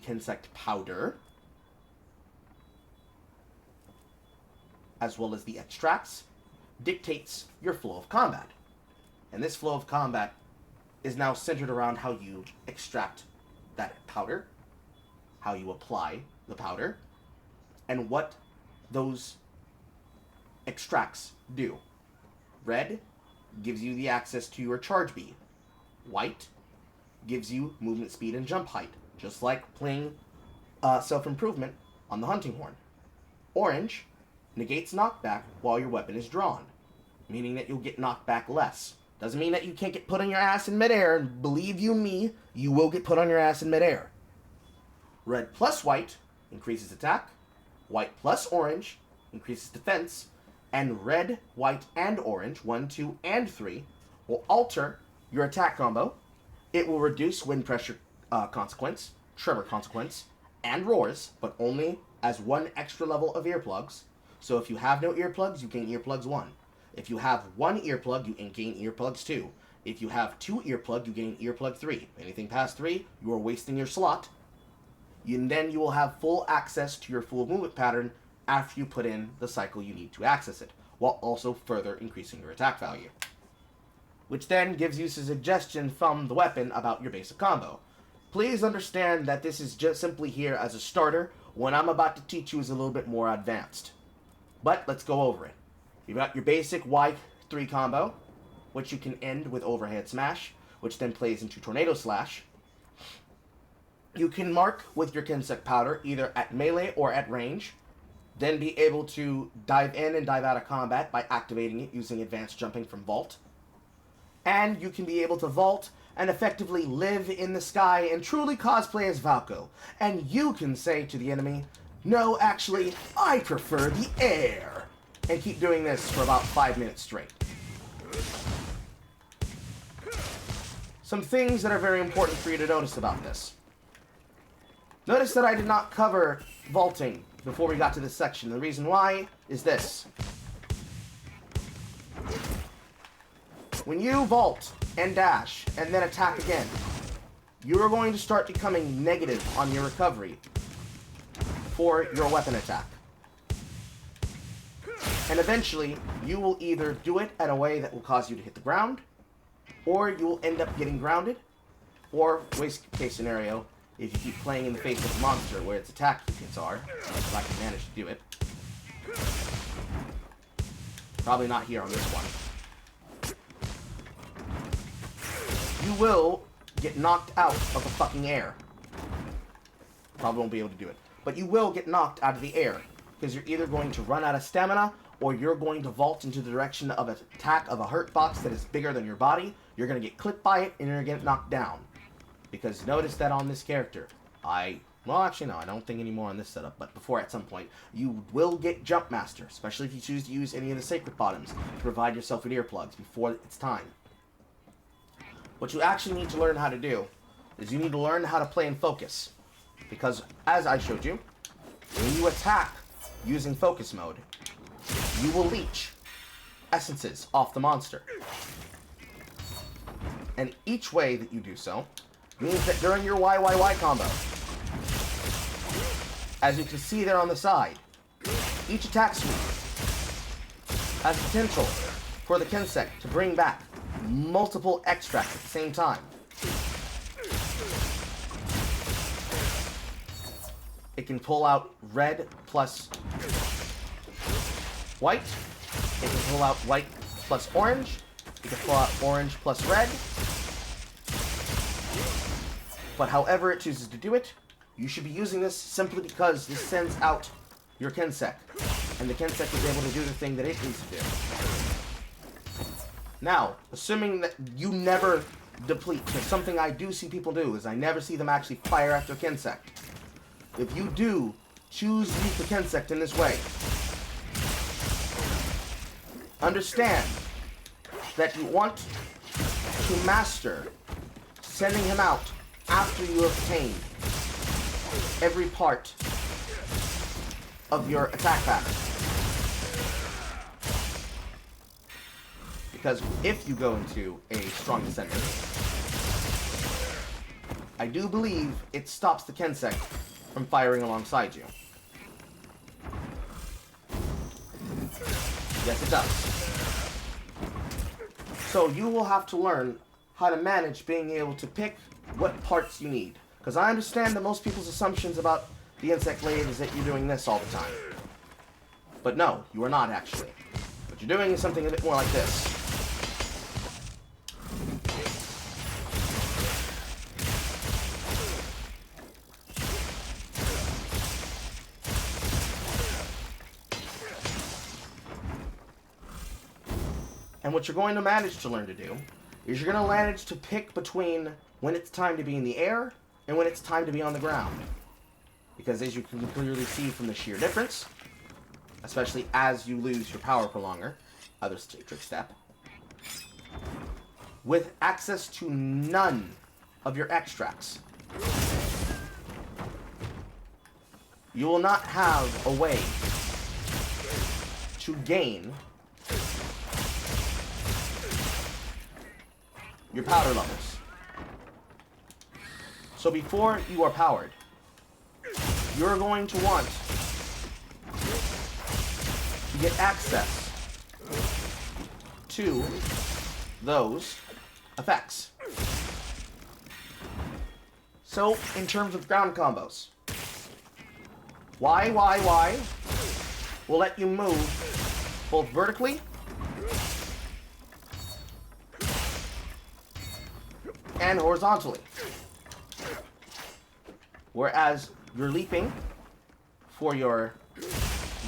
Kinsect powder, as well as the extracts, dictates your flow of combat. And this flow of combat is now centered around how you extract that powder, how you apply the powder, and what those extracts do. Red gives you the access to your charge B. White gives you movement speed and jump height, just like playing self-improvement on the hunting horn. Orange negates knockback while your weapon is drawn, meaning that you'll get knocked back less. Doesn't mean that you can't get put on your ass in midair, and believe you me, you will get put on your ass in midair. Red plus white increases attack, white plus orange increases defense, and red, white, and orange, 1, 2, and 3, will alter your attack combo. It will reduce wind pressure consequence, tremor consequence, and roars, but only as 1 extra level of earplugs. So if you have no earplugs, you gain earplugs 1. If you have 1 earplug, you gain earplugs 2. If you have 2 earplug, you gain earplug 3. Anything past 3, you are wasting your slot. And then you will have full access to your full movement pattern after you put in the cycle you need to access it, while also further increasing your attack value. Which then gives you a suggestion from the weapon about your basic combo. Please understand that this is just simply here as a starter. What I'm about to teach you is a little bit more advanced. But let's go over it. You've got your basic Y3 combo, which you can end with overhead smash, which then plays into tornado slash. You can mark with your Kinsect powder either at melee or at range, then be able to dive in and dive out of combat by activating it using advanced jumping from vault. And you can be able to vault and effectively live in the sky and truly cosplay as Valko. And you can say to the enemy, no, actually, I prefer the air. And keep doing this for about 5 minutes straight. Some things that are very important for you to notice about this. Notice that I did not cover vaulting before we got to this section. The reason why is this. When you vault and dash and then attack again, you are going to start becoming negative on your recovery for your weapon attack. And eventually, you will either do it in a way that will cause you to hit the ground, or you will end up getting grounded, or, worst case scenario, if you keep playing in the face of a monster where its attack hits are, if I can manage to do it. Probably not here on this one. You will get knocked out of the fucking air. Probably won't be able to do it. But you will get knocked out of the air, because you're either going to run out of stamina, or you're going to vault into the direction of an attack of a hurt box that is bigger than your body. You're going to get clipped by it, and you're going to get knocked down. Because notice that on this character, well, actually, no, I don't think anymore on this setup, but before at some point, you will get Jump Master, especially if you choose to use any of the Sacred Bottoms to provide yourself with earplugs before it's time. What you actually need to learn how to do is you need to learn how to play in focus. Because, as I showed you, when you attack using focus mode, you will leech essences off the monster. And each way that you do so means that during your YYY combo, as you can see there on the side, each attack sweep has potential for the Kensec to bring back multiple extracts at the same time. It can pull out red plus white. It can pull out white plus orange. It can pull out orange plus red. But however it chooses to do it, you should be using this simply because this sends out your Kensec. And the Kensec is able to do the thing that it needs to do. Now, assuming that you never deplete, because something I do see people do is I never see them actually fire after Kensec. If you do choose to use the Kensec in this way, understand that you want to master sending him out after you have obtained every part of your attack pattern. Because if you go into a strong descendant, I do believe it stops the Kensec from firing alongside you. Yes, it does. So you will have to learn how to manage being able to pick what parts you need. Because I understand that most people's assumptions about the insect glaive is that you're doing this all the time. But no, you are not actually. What you're doing is something a bit more like this. And what you're going to manage to learn to do is you're going to manage to pick between when it's time to be in the air and when it's time to be on the ground. Because as you can clearly see from the sheer difference, especially as you lose your power prolonger, other trick step, with access to none of your extracts, you will not have a way to gain your powder levels. So before you are powered, you're going to want to get access to those effects. So, in terms of ground combos, Y will let you move both vertically and horizontally. Whereas your leaping for your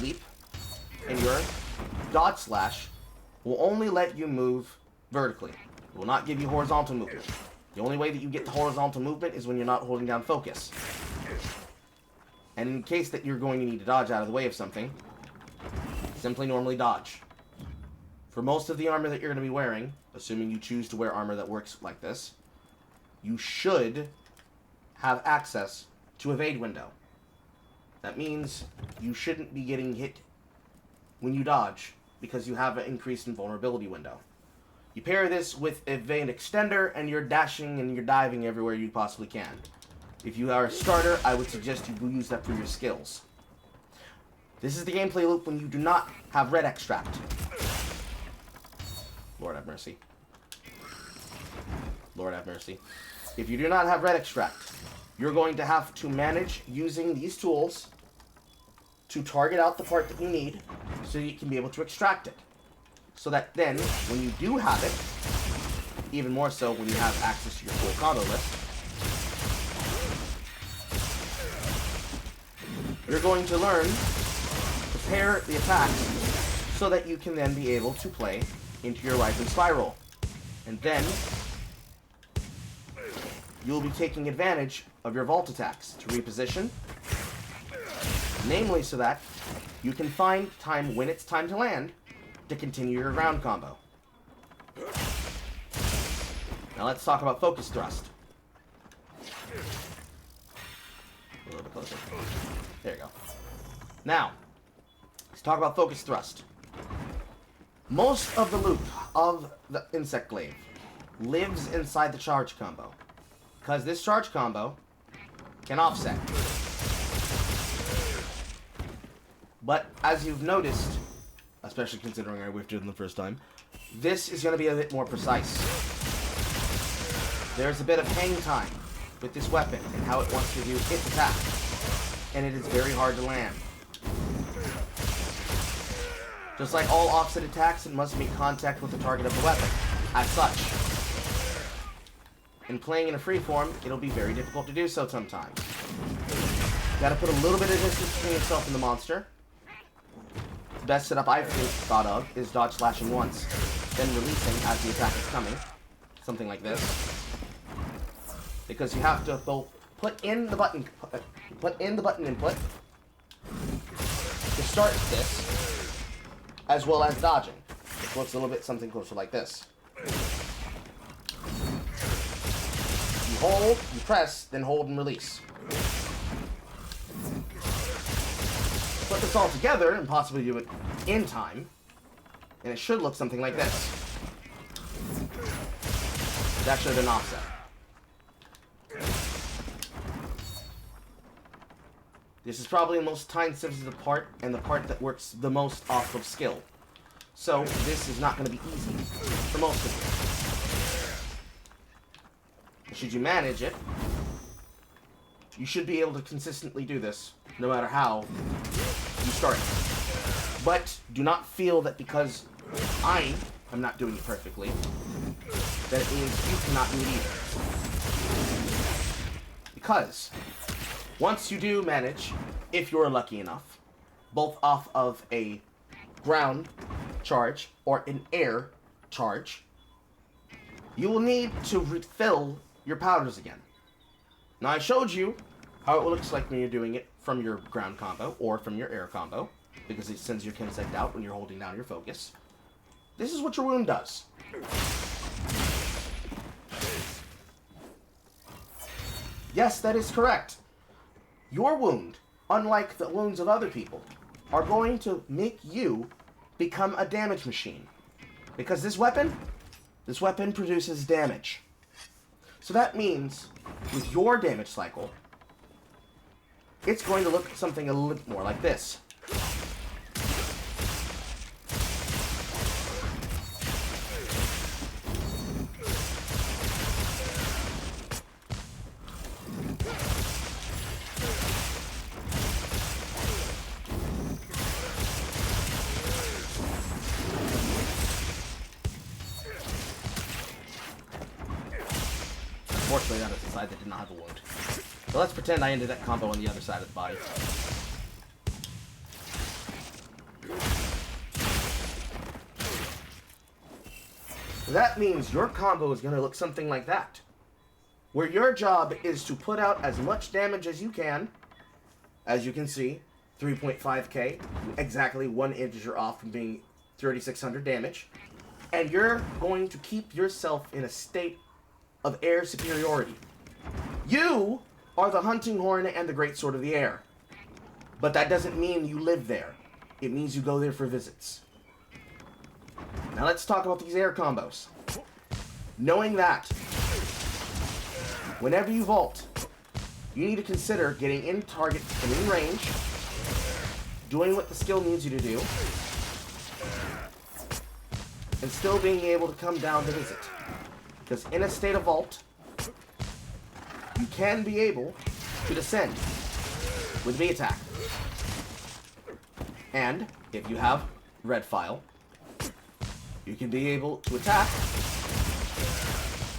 leap and your dodge slash will only let you move vertically. It will not give you horizontal movement. The only way that you get the horizontal movement is when you're not holding down focus. And in case that you're going to need to dodge out of the way of something, simply normally dodge. For most of the armor that you're going to be wearing, assuming you choose to wear armor that works like this, you should have access to evade window. That means you shouldn't be getting hit when you dodge because you have an increased invulnerability window. You pair this with evade extender and you're dashing and you're diving everywhere you possibly can. If you are a starter, I would suggest you use that for your skills. This is the gameplay loop when you do not have red extract. Lord have mercy. Lord have mercy. If you do not have red extract, you're going to have to manage using these tools to target out the part that you need so you can be able to extract it. So that then, when you do have it, even more so when you have access to your full combo list, you're going to learn to pair the attacks so that you can then be able to play into your rising spiral. And then you'll be taking advantage of your vault attacks to reposition, namely so that you can find time when it's time to land to continue your ground combo. Now let's talk about focus thrust. A little bit closer. There you go. Now, let's talk about focus thrust. Most of the loot of the insect glaive lives inside the charge combo, because this charge combo can offset. But as you've noticed, especially considering I whiffed it in the first time, this is going to be a bit more precise. There's a bit of hang time with this weapon and how it wants to do its attack. And it is very hard to land. Just like all offset attacks, it must make contact with the target of the weapon. As such, in playing in a freeform, it'll be very difficult to do so sometimes. You gotta put a little bit of distance between yourself and the monster. The best setup I've thought of is dodge slashing once, then releasing as the attack is coming. Something like this. Because you have to both put in the button input to start this, as well as dodging. It looks a little bit something closer like this. You hold, you press, then hold and release. Put this all together and possibly do it in time, and it should look something like this. It's actually an offset. This is probably the most time-sensitive part, and the part that works the most off of skill. So, this is not going to be easy for most of you. Should you manage it, you should be able to consistently do this, no matter how you start. But, do not feel that because I am not doing it perfectly, that it means you cannot do it either. Because once you do manage, if you're lucky enough, both off of a ground charge or an air charge, you will need to refill your powders again. Now I showed you how it looks like when you're doing it from your ground combo or from your air combo, because it sends your Chemsect out when you're holding down your focus. This is what your wound does. Yes, that is correct. Your wound, unlike the wounds of other people, are going to make you become a damage machine. Because this weapon produces damage. So that means, with your damage cycle, it's going to look something a little bit more like this. Unfortunately, that is the side that did not have a wound. So let's pretend I ended that combo on the other side of the body. That means your combo is going to look something like that. Where your job is to put out as much damage as you can. As you can see, 3.5k, exactly 1 integer off from being 3,600 damage. And you're going to keep yourself in a state of air superiority. You are the hunting horn and the great sword of the air. But that doesn't mean you live there. It means you go there for visits. Now let's talk about these air combos. Knowing that, whenever you vault, you need to consider getting in target and in range, doing what the skill needs you to do, and still being able to come down to visit. Because in a state of vault, you can be able to descend with V attack. And if you have red file, you can be able to attack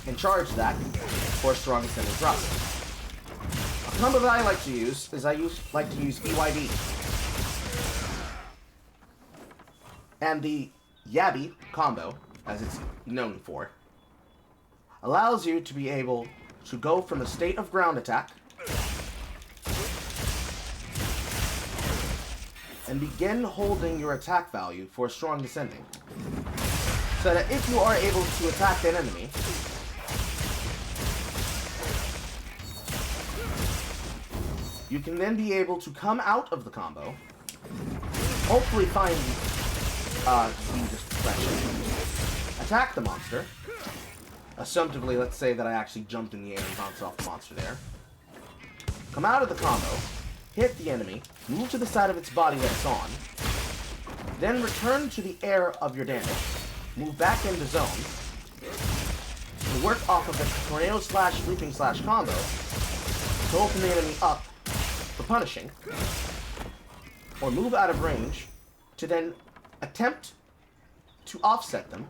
and charge that for a strong ascending thrust. A combo that I like to use is like to use EYD. And the Yabby combo, as it's known for, allows you to be able to go from a state of ground attack and begin holding your attack value for a strong descending. So that if you are able to attack an enemy, you can then be able to come out of the combo, hopefully find speed discretion, attack the monster. Assumptively, let's say that I actually jumped in the air and bounced off the monster there. Come out of the combo, hit the enemy, move to the side of its body that it's on, then return to the air of your damage, move back into zone, and work off of a tornado slash leaping slash combo to open the enemy up for punishing, or move out of range to then attempt to offset them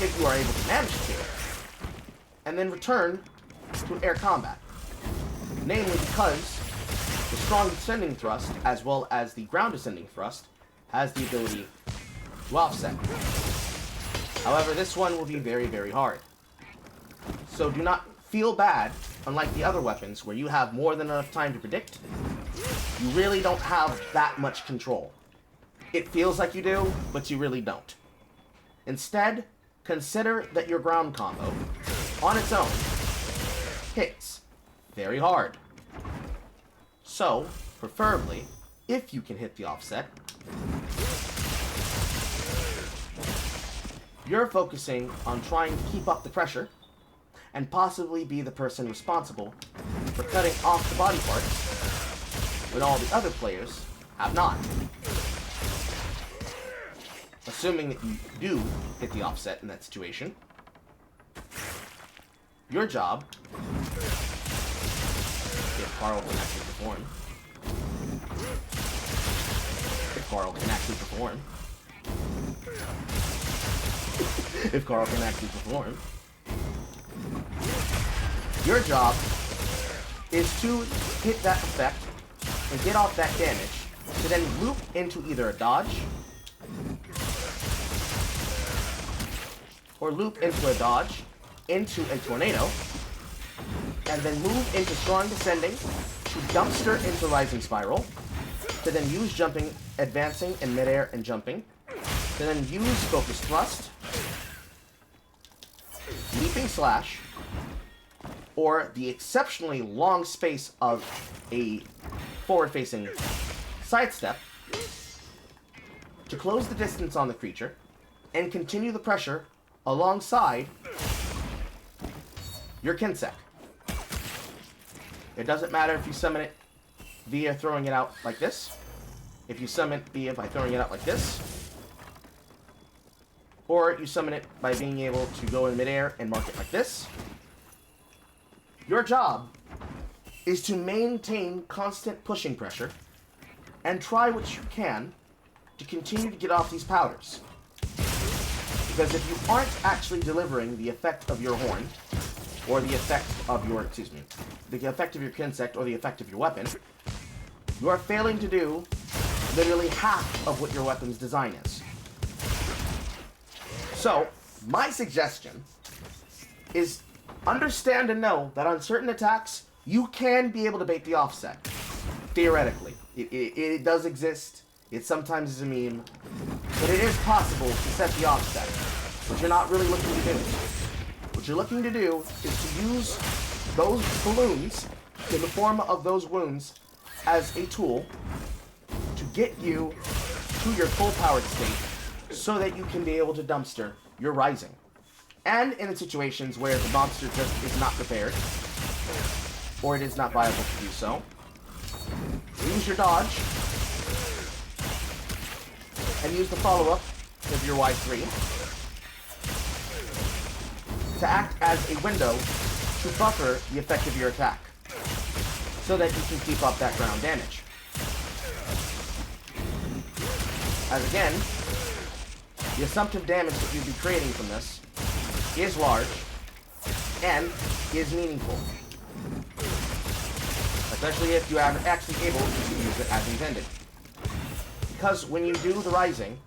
if you are able to manage to, and then return to air combat. Namely because the strong descending thrust, as well as the ground descending thrust, has the ability to offset. However, this one will be very, very hard. So do not feel bad, unlike the other weapons, where you have more than enough time to predict. You really don't have that much control. It feels like you do, but you really don't. Instead, consider that your ground combo, on its own, hits very hard. So, preferably, if you can hit the offset, you're focusing on trying to keep up the pressure and possibly be the person responsible for cutting off the body parts when all the other players have not. Assuming that you do hit the offset in that situation, your job, if Carl can actually perform, if Carl can actually perform, if Carl can actually perform, your job is to hit that effect and get off that damage to then loop into either a dodge or loop into a dodge into a tornado, and then move into strong descending to dumpster into rising spiral, to then use jumping, advancing in midair and jumping, to then use focus thrust, leaping slash, or the exceptionally long space of a forward-facing sidestep to close the distance on the creature and continue the pressure alongside your Kinsec. It doesn't matter if you summon it via throwing it out like this, if you summon it via by throwing it out like this, or you summon it by being able to go in midair and mark it like this. Your job is to maintain constant pushing pressure and try what you can to continue to get off these powders. Because if you aren't actually delivering the effect of your horn, or the effect of your, the effect of your Kinsect, or the effect of your weapon, you are failing to do literally half of what your weapon's design is. So, my suggestion is understand and know that on certain attacks, you can be able to bait the offset. Theoretically. It does exist. It sometimes is a meme. But it is possible to set the offset, which you're not really looking to do. What you're looking to do is to use those balloons in the form of those wounds as a tool to get you to your full powered state so that you can be able to dumpster your rising. And in situations where the monster just is not prepared, or it is not viable to do so, use your dodge, and use the follow-up of your Y3 to act as a window to buffer the effect of your attack, so that you can keep up that ground damage. As again, the assumptive damage that you'd be creating from this is large and is meaningful, especially if you are actually able to use it as intended. Because when you do the rising,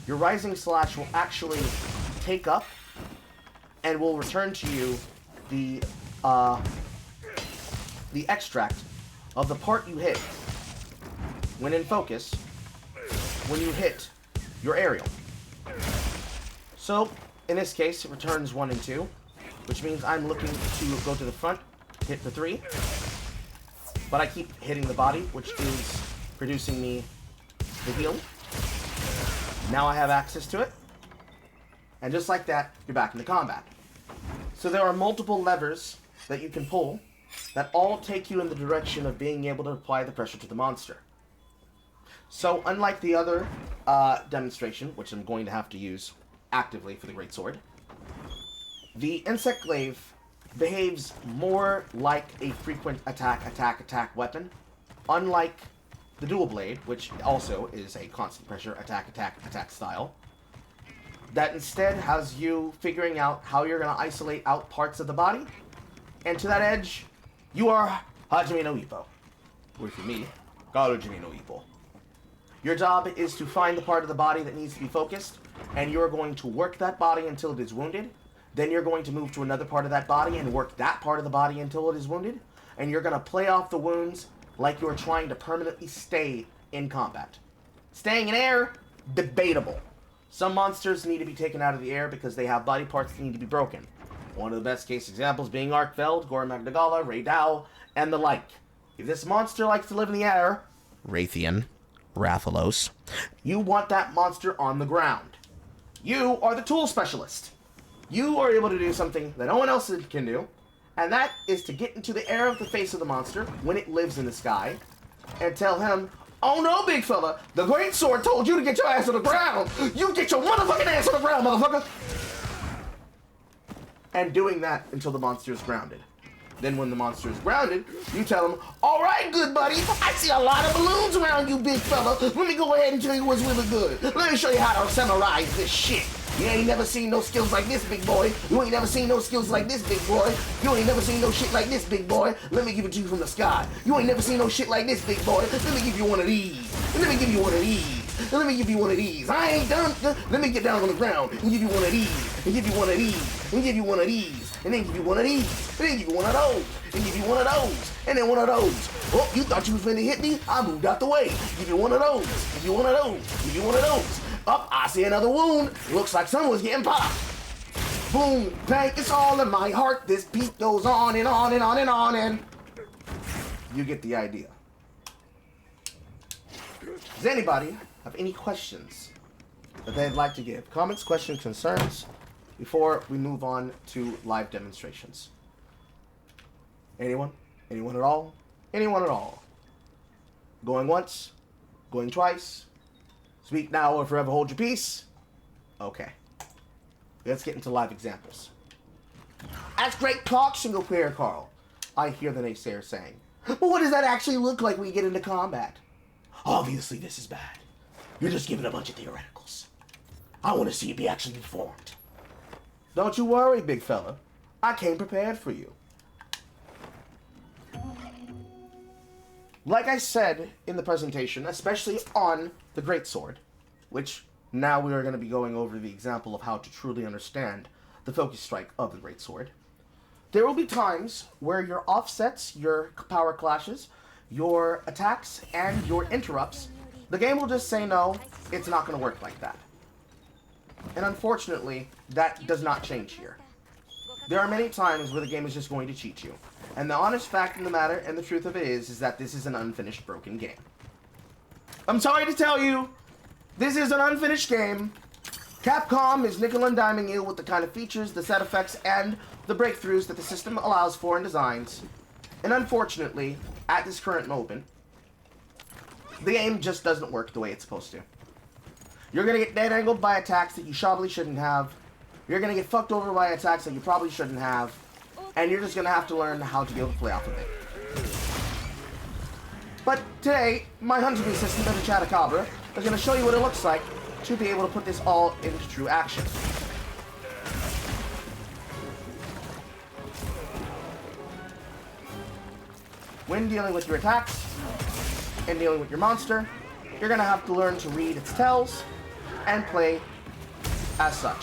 your rising slash will actually take up and will return to you the extract of the part you hit when in focus when you hit your aerial. So, in this case, it returns 1 and 2, which means I'm looking to go to the front, hit the 3, but I keep hitting the body, which is producing me the heal. Now I have access to it, and just like that, you're back into combat. So there are multiple levers that you can pull that all take you in the direction of being able to apply the pressure to the monster. So, unlike the other demonstration, which I'm going to have to use actively for the Greatsword, the Insect Glaive behaves more like a frequent attack weapon, unlike the Dual Blade, which also is a constant pressure attack style, that instead has you figuring out how you're going to isolate out parts of the body, and to that edge, you are Hajime no Ippo. Or for me, Hajime no Ippo. Your job is to find the part of the body that needs to be focused, and you're going to work that body until it is wounded. Then you're going to move to another part of that body and work that part of the body until it is wounded. And you're going to play off the wounds like you're trying to permanently stay in combat. Staying in air, debatable. Some monsters need to be taken out of the air because they have body parts that need to be broken. One of the best case examples being Arkveld, Gore Magdagala, Ray Dow, and the like. If this monster likes to live in the air, Raytheon, Rathalos, you want that monster on the ground. You are the tool specialist. You are able to do something that no one else can do, and that is to get into the air of the face of the monster when it lives in the sky, and tell him, "Oh no, big fella, the Greatsword told you to get your ass on the ground. You get your motherfucking ass on the ground, motherfucker!" And doing that until the monster is grounded. Then when the monster is grounded, you tell him, "All right, good buddy, I see a lot of balloons around you, big fella. Let me go ahead and tell you what's really good. Let me show you how to samurai this shit. You ain't never seen no skills like this, big boy. You ain't never seen no skills like this, big boy. You ain't never seen no shit like this, big boy. Let me give it to you from the sky. You ain't never seen no shit like this, big boy. Let me give you one of these. Let me give you one of these. Let me give you one of these. I ain't done. Let me get down on the ground and give you one of these. And give you one of these. And give you one of these. And then give you one of these. And then give you one of those. And give you one of those. And then one of those. Oh, you thought you was finna hit me? I moved out the way. Give you one of those. Give you one of those. Give you one of those. Up, I see another wound. Looks like someone's getting popped. Boom, bang, it's all in my heart. This beat goes on and on and on and on and... You get the idea. Does anybody have any questions that they'd like to give? Comments, questions, concerns, before we move on to live demonstrations? Anyone? Anyone at all? Anyone at all? Going once? Going twice? Speak now or forever hold your peace? Okay. Let's get into live examples. That's great talk, single player Carl. I hear the naysayer saying. But what does that actually look like when you get into combat? Obviously this is bad. You're just giving a bunch of theoreticals. I want to see you be actually informed. Don't you worry, big fella. I came prepared for you. Like I said in the presentation, especially on the Greatsword, which now we are going to be going over the example of how to truly understand the focus strike of the Greatsword, there will be times where your offsets, your power clashes, your attacks, and your interrupts, the game will just say no, it's not going to work like that. And unfortunately, that does not change here. There are many times where the game is just going to cheat you. And the honest fact of the matter, and the truth of it is that this is an unfinished, broken game. I'm sorry to tell you, this is an unfinished game. Capcom is nickel and diming you with the kind of features, the set effects, and the breakthroughs that the system allows for and designs. And unfortunately, at this current moment, the game just doesn't work the way it's supposed to. You're going to get dead angled by attacks that you probably shouldn't have. You're going to get fucked over by attacks that you probably shouldn't have. And you're just going to have to learn how to be able to play off of it. But today, my hunting assistant, Mr. Chatacabra, is going to show you what it looks like to be able to put this all into true action. When dealing with your attacks and dealing with your monster, you're going to have to learn to read its tells and play as such.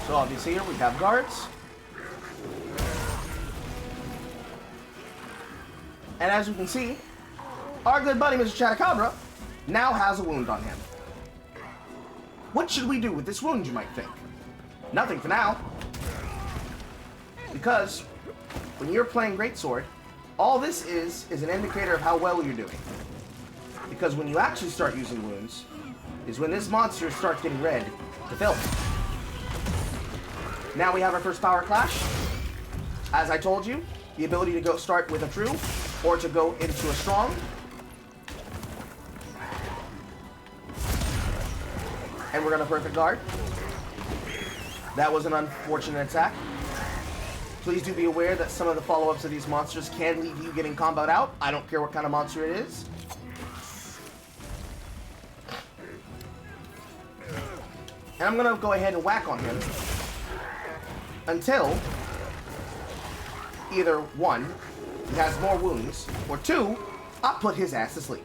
So obviously here we have guards. And as you can see, our good buddy Mr. Chatacabra now has a wound on him. What should we do with this wound, you might think? Nothing for now. Because when you're playing Greatsword, all this is an indicator of how well you're doing. Because when you actually start using wounds, is when this monster starts getting red to filth. Now we have our first power clash. As I told you, the ability to go start with a true, or to go into a strong. And we're going to perfect guard. That was an unfortunate attack. Please do be aware that some of the follow-ups of these monsters can leave you getting comboed out. I don't care what kind of monster it is. And I'm going to go ahead and whack on him until either one, he has more wounds, or two, I put his ass to sleep.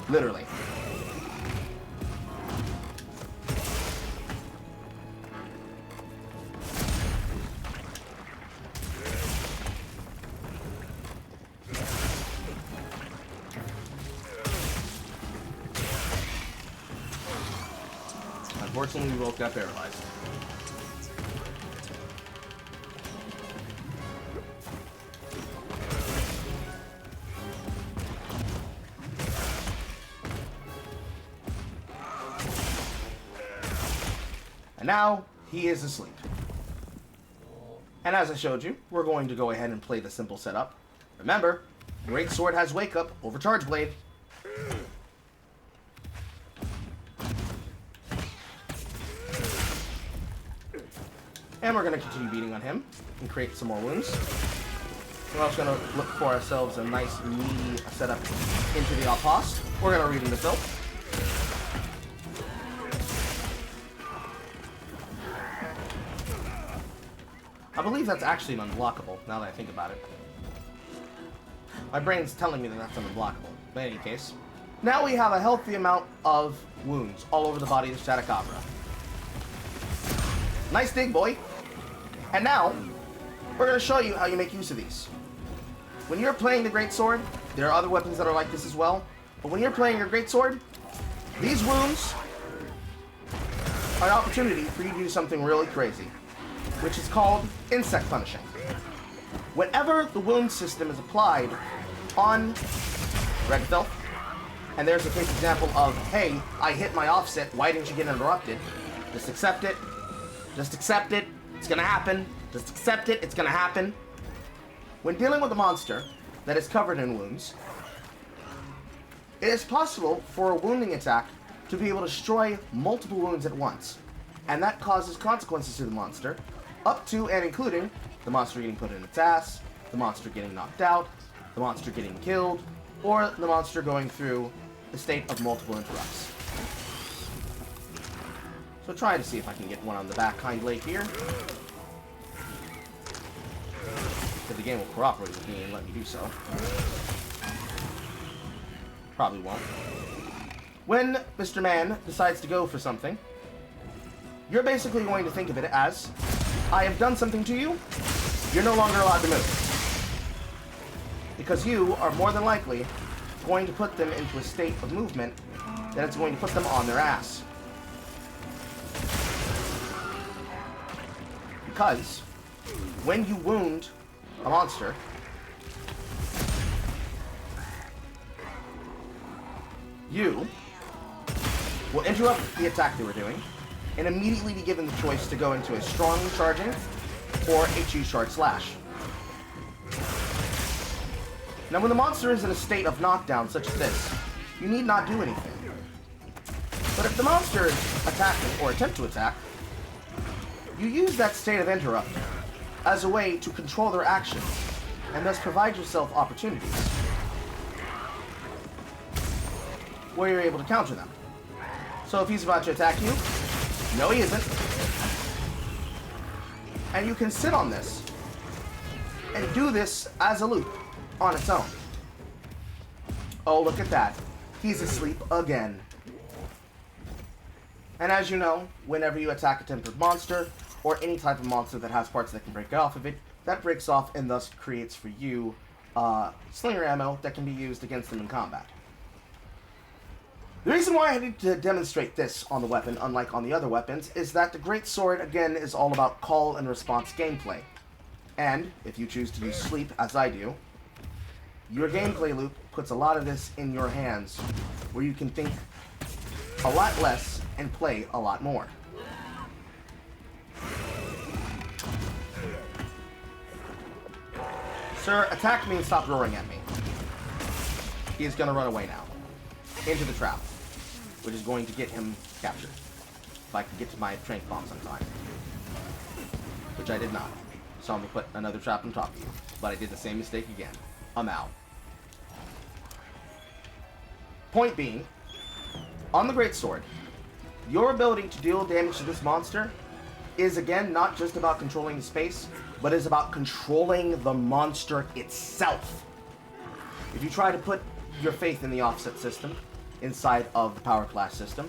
Literally. Unfortunately, we both got paralyzed. And now, he is asleep. And as I showed you, we're going to go ahead and play the simple setup. Remember, Great Sword has Wake Up over Charge Blade. And we're going to continue beating on him and create some more wounds. We're also going to look for ourselves a nice, meaty setup into the outpost. We're going to read into filth. I believe that's actually an unblockable, now that I think about it. My brain's telling me that that's unblockable. But in any case, now we have a healthy amount of wounds all over the body of Shadacabra. Nice dig, boy. And now, we're going to show you how you make use of these. When you're playing the Great Sword, there are other weapons that are like this as well, but when you're playing your Great Sword, these wounds are an opportunity for you to do something really crazy, which is called insect punishing. Whenever the wound system is applied on red filth, and there's a case example of, hey, I hit my offset, why didn't you get interrupted? Just accept it. Just accept it. It's gonna happen. Just accept it. It's gonna happen. When dealing with a monster that is covered in wounds, it is possible for a wounding attack to be able to destroy multiple wounds at once. And that causes consequences to the monster, up to and including the monster getting put in its ass, the monster getting knocked out, the monster getting killed, or the monster going through a state of multiple interrupts. So try to see if I can get one on the back hind leg here. If the game will cooperate with me and let me do so. Probably won't. When Mr. Man decides to go for something, you're basically going to think of it as, I have done something to you, you're no longer allowed to move. Because you are more than likely going to put them into a state of movement that it's going to put them on their ass. Because when you wound a monster, you will interrupt the attack they were doing and immediately be given the choice to go into a strong charging or a choose shard slash. Now when the monster is in a state of knockdown such as this, you need not do anything. But if the monster is attacking or attempt to attack, you use that state of interrupt as a way to control their actions and thus provide yourself opportunities where you're able to counter them. So if he's about to attack you, no he isn't, and you can sit on this and do this as a loop on its own. Oh, look at that. He's asleep again. And as you know, whenever you attack a tempered monster, or any type of monster that has parts that can break off of it, that breaks off and thus creates for you slinger ammo that can be used against them in combat. The reason why I need to demonstrate this on the weapon, unlike on the other weapons, is that the Great Sword, again, is all about call and response gameplay. And, if you choose to do sleep, as I do, your gameplay loop puts a lot of this in your hands, where you can think a lot less and play a lot more. Sir, attack me and stop roaring at me. He's going to run away now. Into the trap, which is going to get him captured. If I can get to my trank bombs on time. Which I did not. So I'm going to put another trap on top of you. But I did the same mistake again. I'm out. Point being, on the Greatsword, your ability to deal damage to this monster is, again, not just about controlling the space, but is about controlling the monster itself. If you try to put your faith in the offset system, inside of the power class system,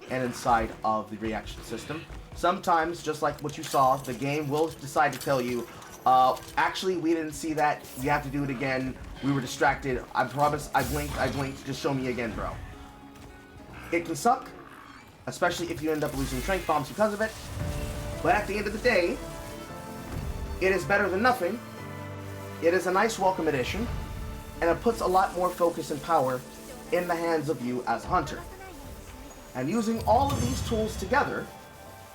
and inside of the reaction system, sometimes, just like what you saw, the game will decide to tell you, actually, we didn't see that, you have to do it again, we were distracted, I promise, I blinked, just show me again, bro. It can suck, especially if you end up losing trank bombs because of it, but at the end of the day, it is better than nothing, it is a nice welcome addition, and it puts a lot more focus and power in the hands of you as a hunter. And using all of these tools together,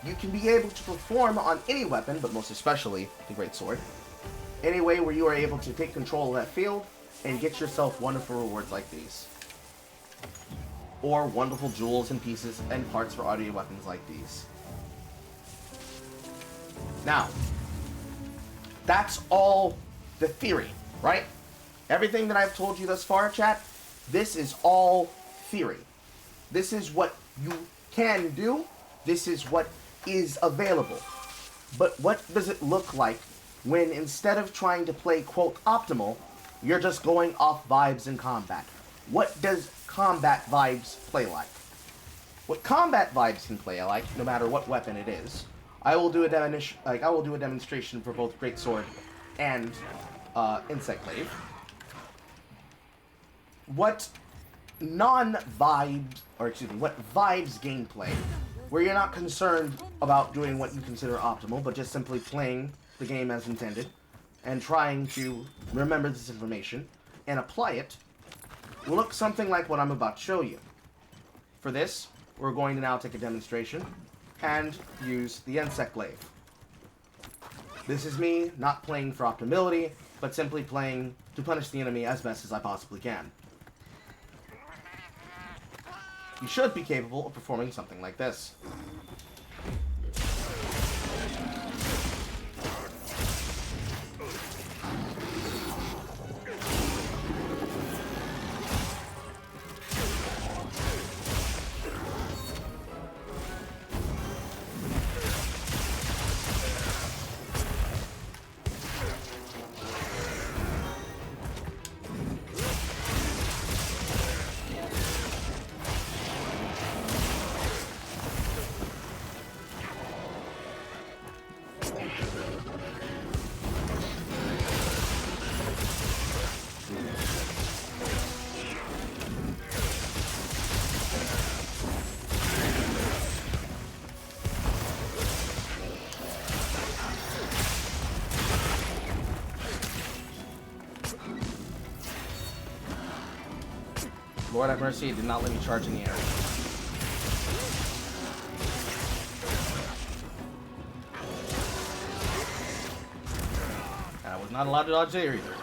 you can be able to perform on any weapon, but most especially the Greatsword, any way where you are able to take control of that field and get yourself wonderful rewards like these. Or wonderful jewels and pieces and parts for audio weapons like these. Now, that's all the theory, right? Everything that I've told you thus far, chat, this is all theory. This is what you can do. This is what is available. But what does it look like when instead of trying to play, quote, optimal, you're just going off vibes in combat? What does combat vibes play like? What combat vibes can play like, no matter what weapon it is, I will do a demonstration for both Greatsword and Insect Glaive. What non-vibes, or excuse me, what vibes gameplay, where you're not concerned about doing what you consider optimal, but just simply playing the game as intended, and trying to remember this information, and apply it, will look something like what I'm about to show you. For this, we're going to now take a demonstration, and use the Insect Glaive. This is me not playing for optimality, but simply playing to punish the enemy as best as I possibly can. You should be capable of performing something like this. Lord have mercy, it did not let me charge in the air. And I was not allowed to dodge there either.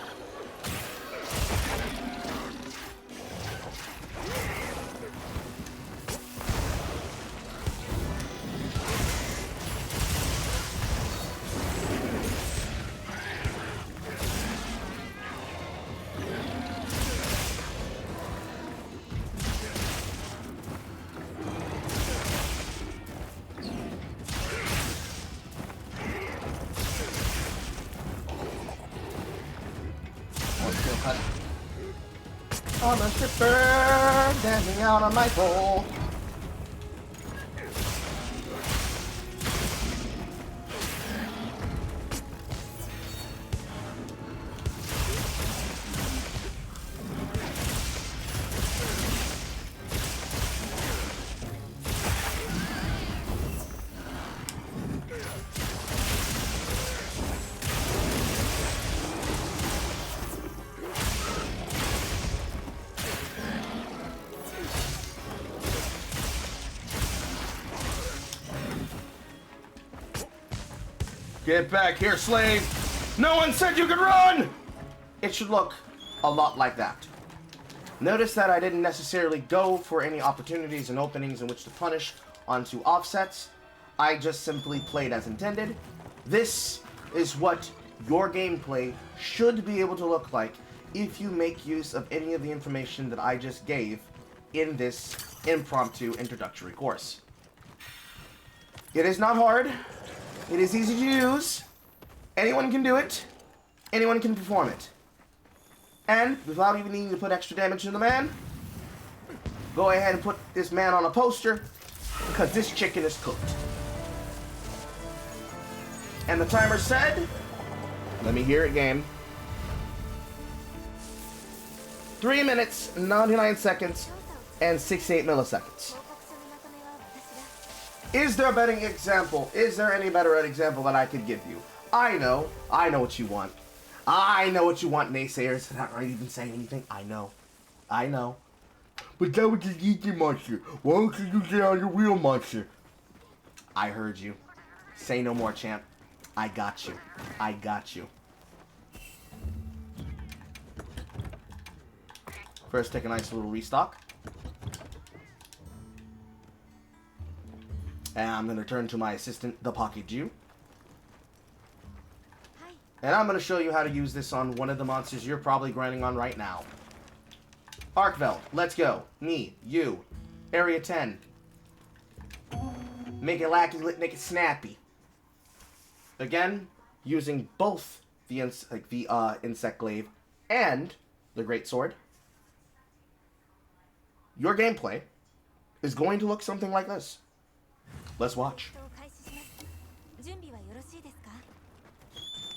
I'm a stripper dancing out on my pole. Get back here, slave! No one said you could run! It should look a lot like that. Notice that I didn't necessarily go for any opportunities and openings in which to punish onto offsets. I just simply played as intended. This is what your gameplay should be able to look like if you make use of any of the information that I just gave in this impromptu introductory course. It is not hard. It is easy to use. Anyone can do it. Anyone can perform it. And, without even needing to put extra damage to the man, go ahead and put this man on a poster, because this chicken is cooked. And the timer said, let me hear it, game. 3 minutes, 99 seconds, and 68 milliseconds. Is there a better example? Is there any better example that I could give you? I know what you want. I know what you want, naysayers that aren't even saying anything. I know. But that was just easy monster. Why don't you use it on your real monster? I heard you. Say no more, champ. I got you. First, take a nice little restock. And I'm going to turn to my assistant, the Pocket Jew. And I'm going to show you how to use this on one of the monsters you're probably grinding on right now. Arkveld, let's go. Me, you, Area 10. Make it lacky, make it snappy. Again, using both the insect glaive and the great sword. Your gameplay is going to look something like this. Let's watch.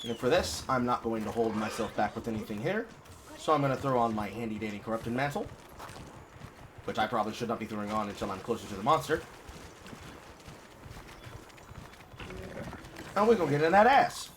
And for this, I'm not going to hold myself back with anything here. So I'm going to throw on my handy dandy corrupted mantle. Which I probably should not be throwing on until I'm closer to the monster. And we're going to get in that ass.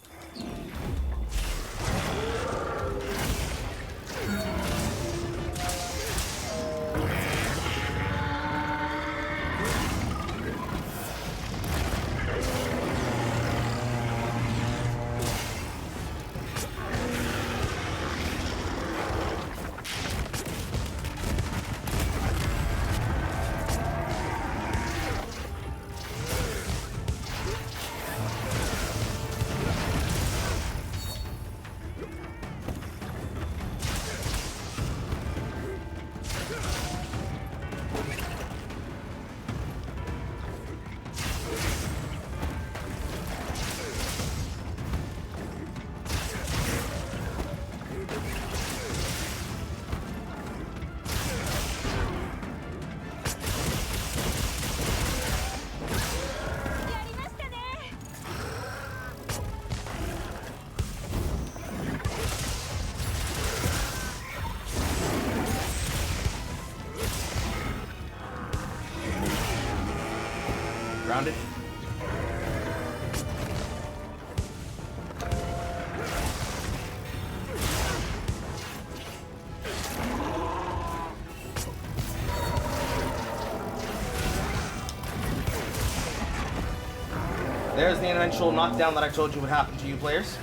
Grounded. There's the eventual knockdown that I told you would happen to you players.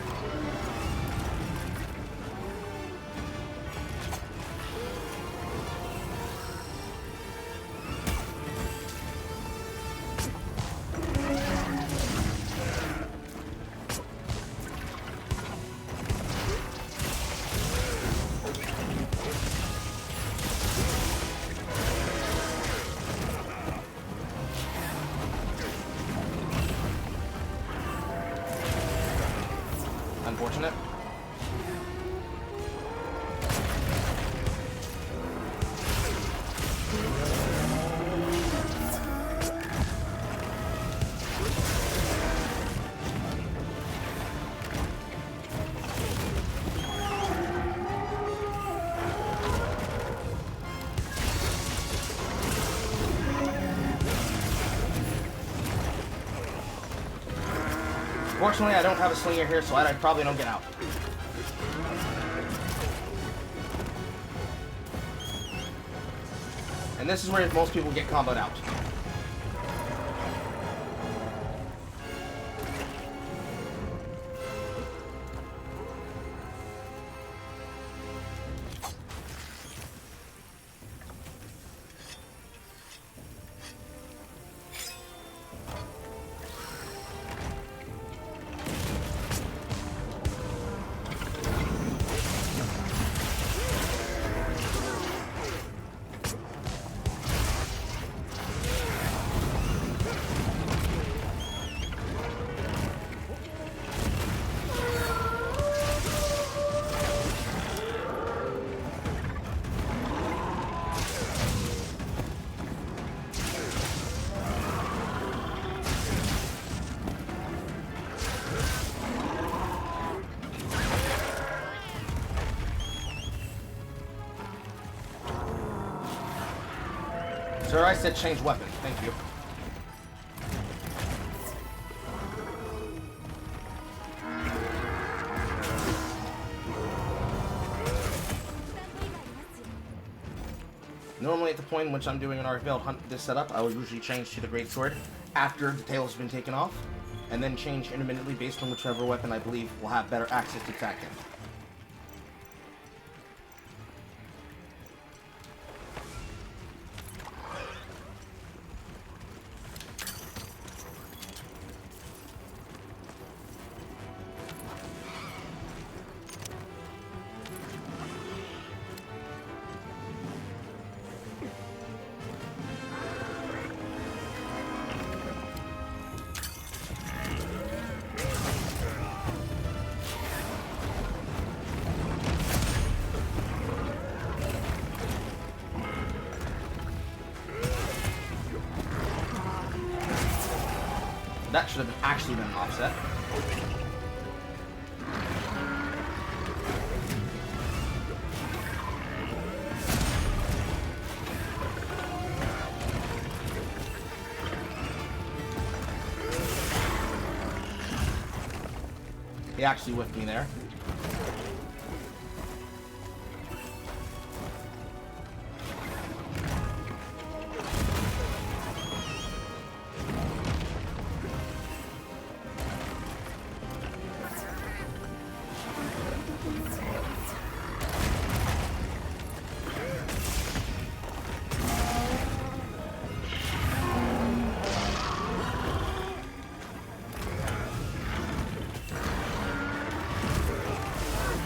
Unfortunate. Fortunately, I don't have a slinger here, so I probably don't get out. And this is where most people get comboed out. Sir, I said change weapon. Thank you. Normally at the point in which I'm doing an Arkveld hunt this setup, I will usually change to the Greatsword after the tail has been taken off, and then change intermittently based on whichever weapon I believe will have better access to attack him. That should have actually been an offset. He actually whiffed me there.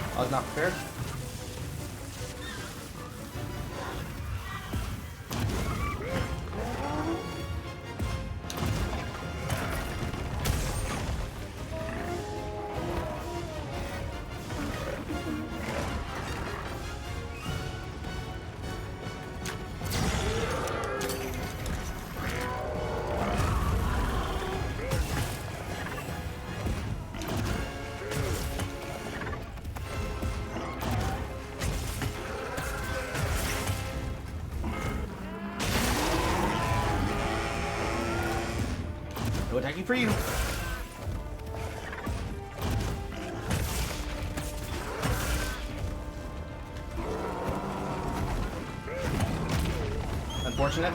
I was not prepared. No attacking for you. Unfortunate.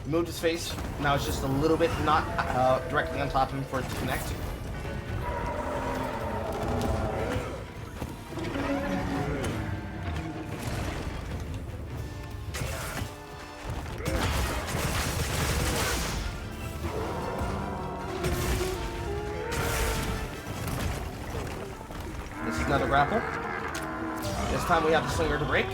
Moved his face. Now it's just a little bit not directly on top of him for it to connect. Another grapple. This time we have the slinger to break.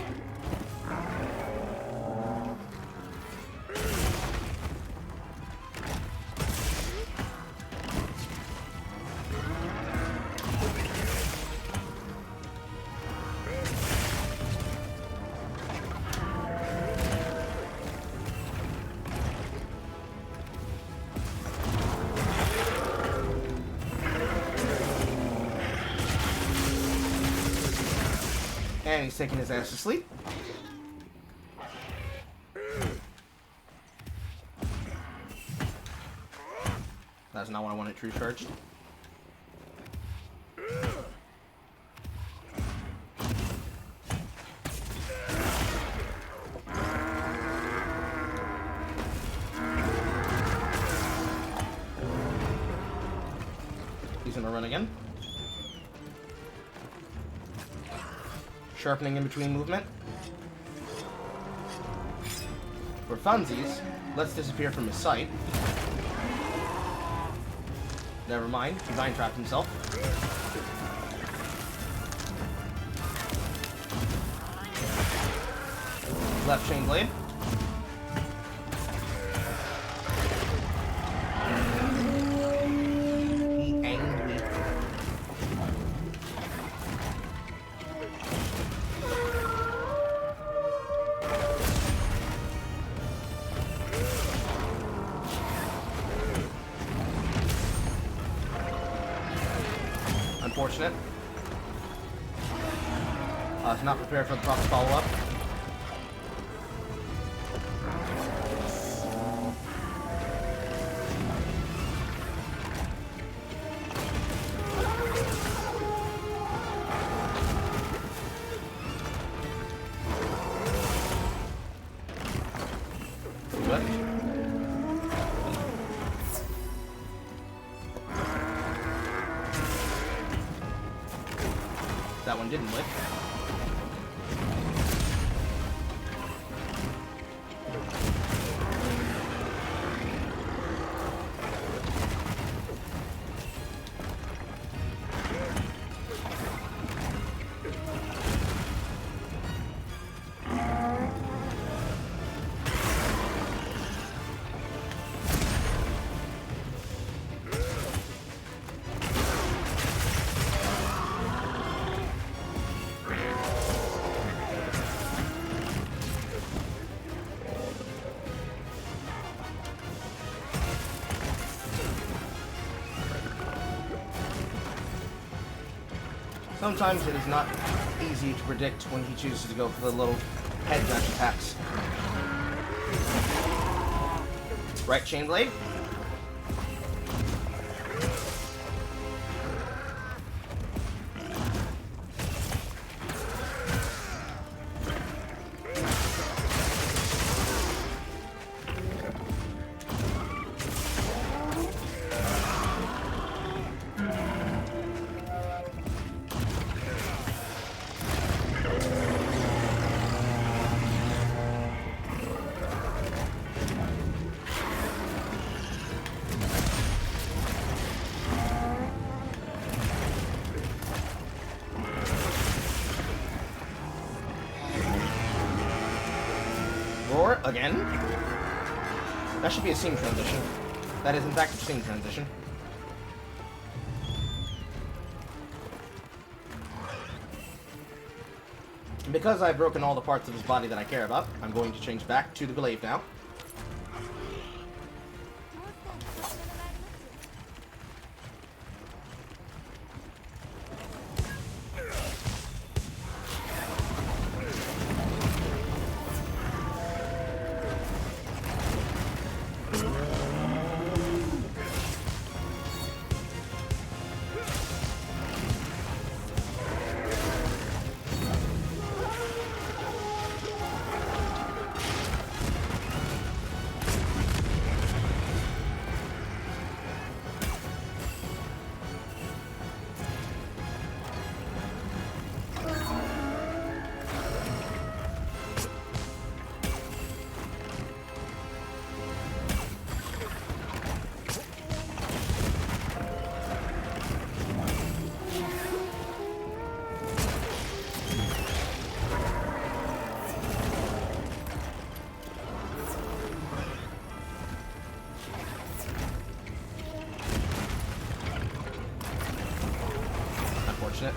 And he's taking his ass to sleep. That's not what I wanted true charged. He's gonna run again. Sharpening in between movement. For funsies, let's disappear from his sight. Never mind, he vine trapped himself. Left chain blade. He anged me. Unfortunate. I was not prepared for the proper follow-up. That one didn't lift. Sometimes it is not easy to predict when he chooses to go for the little head dash attacks. Right, Chain Blade? Roar again? That should be a scene transition. That is in fact a scene transition. And because I've broken all the parts of his body that I care about, I'm going to change back to the Glaive now. Unfortunate.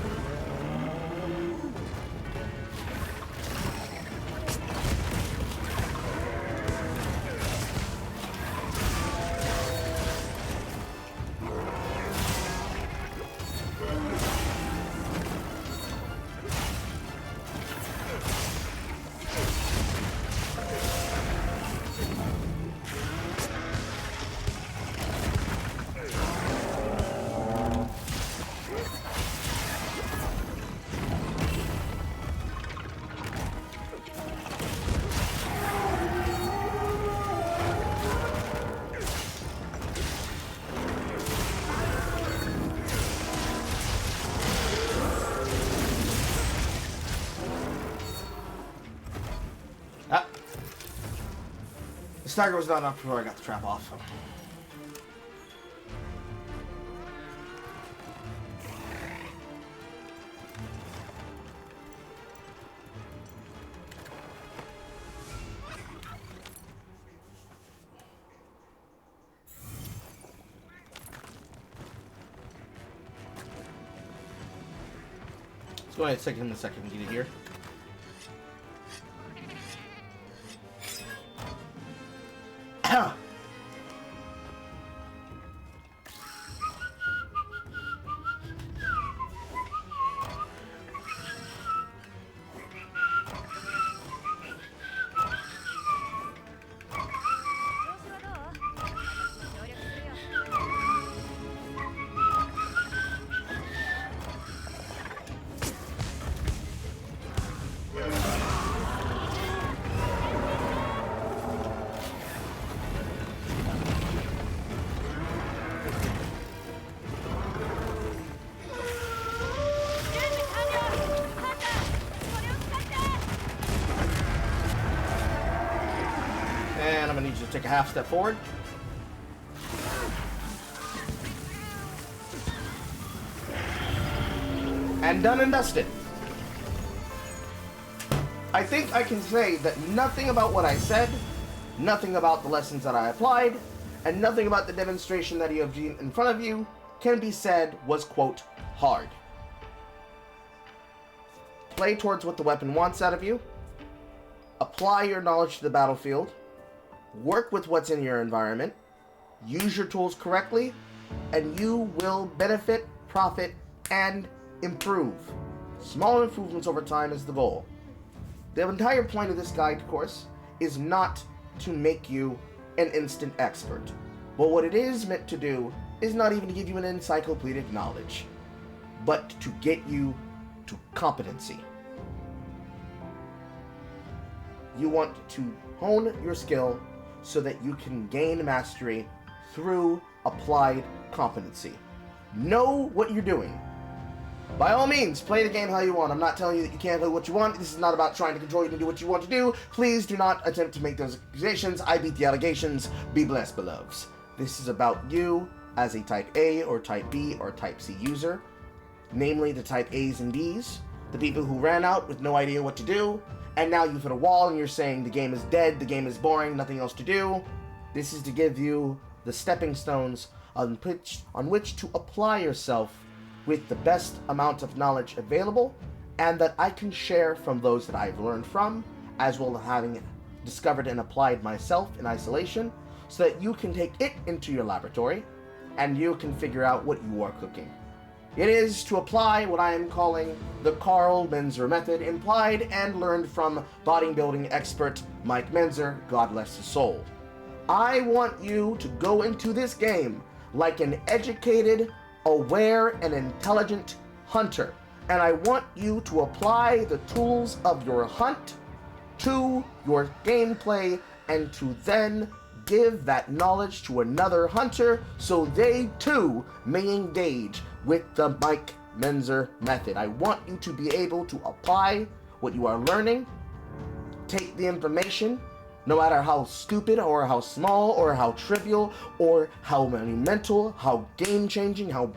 The stagger was not enough before I got the trap off. Let's go ahead and take him the second we get it here. So take a half step forward. And done and dusted. I think I can say that nothing about what I said, nothing about the lessons that I applied, and nothing about the demonstration that you have in front of you can be said was, quote, hard. Play towards what the weapon wants out of you. Apply your knowledge to the battlefield. Work with what's in your environment. Use your tools correctly, and you will benefit, profit, and improve. Small improvements over time is the goal. The entire point of this guide, of course, is not to make you an instant expert. But what it is meant to do is not even to give you an encyclopedic knowledge, but to get you to competency. You want to hone your skill so that you can gain mastery through applied competency. Know what you're doing. By all means, play the game how you want. I'm not telling you that you can't do what you want. This is not about trying to control you to do what you want to do. Please do not attempt to make those accusations. I beat the allegations. Be blessed, beloveds. This is about you as a Type A or Type B or Type C user. Namely, the Type A's and B's. The people who ran out with no idea what to do. And now you've hit a wall and you're saying the game is dead, the game is boring, nothing else to do. This is to give you the stepping stones on which to apply yourself with the best amount of knowledge available, and that I can share from those that I've learned from, as well as having discovered and applied myself in isolation, so that you can take it into your laboratory, and you can figure out what you are cooking. It is to apply what I am calling the Carl Menzer method, implied and learned from bodybuilding expert Mike Menzer, God bless his soul. I want you to go into this game like an educated, aware, and intelligent hunter. And I want you to apply the tools of your hunt to your gameplay and to then give that knowledge to another hunter so they too may engage with the Mike Menzer method. I want you to be able to apply what you are learning, take the information, no matter how stupid or how small or how trivial or how monumental, how game-changing, how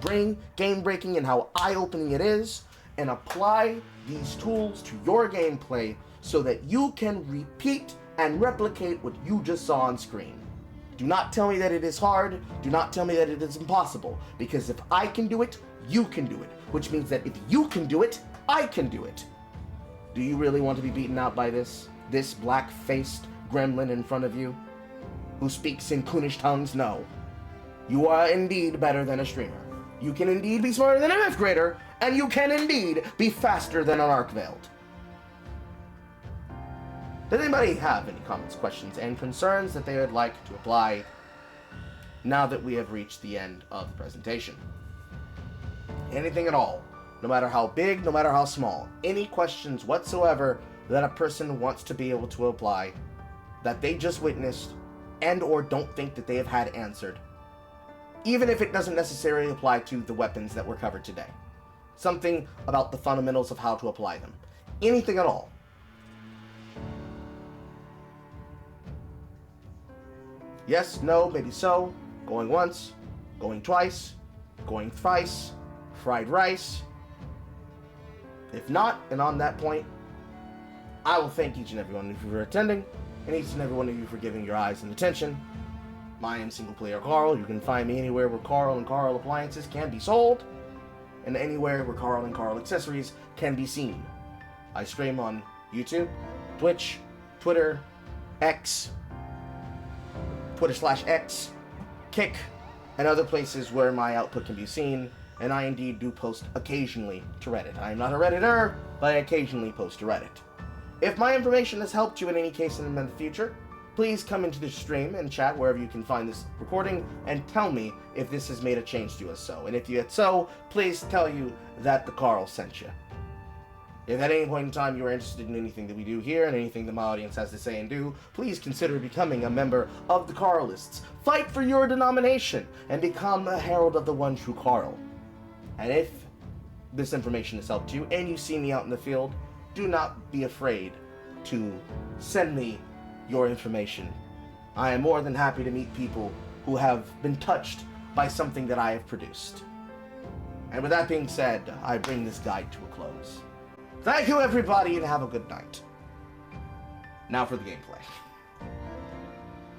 game-breaking, and how eye-opening it is, and apply these tools to your gameplay so that you can repeat and replicate what you just saw on screen. Do not tell me that it is hard. Do not tell me that it is impossible. Because if I can do it, you can do it. Which means that if you can do it, I can do it. Do you really want to be beaten out by this black-faced gremlin in front of you? Who speaks in Kunish tongues? No. You are indeed better than a streamer. You can indeed be smarter than a 5th grader. And you can indeed be faster than an Arkveld. Does anybody have any comments, questions, and concerns that they would like to apply now that we have reached the end of the presentation? Anything at all, no matter how big, no matter how small, any questions whatsoever that a person wants to be able to apply that they just witnessed and or don't think that they have had answered, even if it doesn't necessarily apply to the weapons that were covered today. Something about the fundamentals of how to apply them. Anything at all. Yes, no, maybe so, going once, going twice, going thrice, fried rice. If not, and on that point, I will thank each and every one of you for attending, and each and every one of you for giving your eyes and attention. I am Single Player Carl. You can find me anywhere where Carl and Carl appliances can be sold, and anywhere where Carl and Carl accessories can be seen. I stream on YouTube, Twitch, Twitter, X, Twitter/X, Kick, and other places where my output can be seen, and I indeed do post occasionally to Reddit. I am not a Redditor, but I occasionally post to Reddit. If my information has helped you in any case in the future, please come into the stream and chat wherever you can find this recording and tell me if this has made a change to you as so. And if you had so, please tell you that the Carl sent you. If at any point in time you are interested in anything that we do here and anything that my audience has to say and do, please consider becoming a member of the CARLISTs. Fight for your denomination and become a herald of the one true Carl. And if this information has helped you and you see me out in the field, do not be afraid to send me your information I am more than happy to meet people who have been touched by something that I have produced. And with that being said, I bring this guide to a close. Thank you, everybody, and have a good night. Now for the gameplay.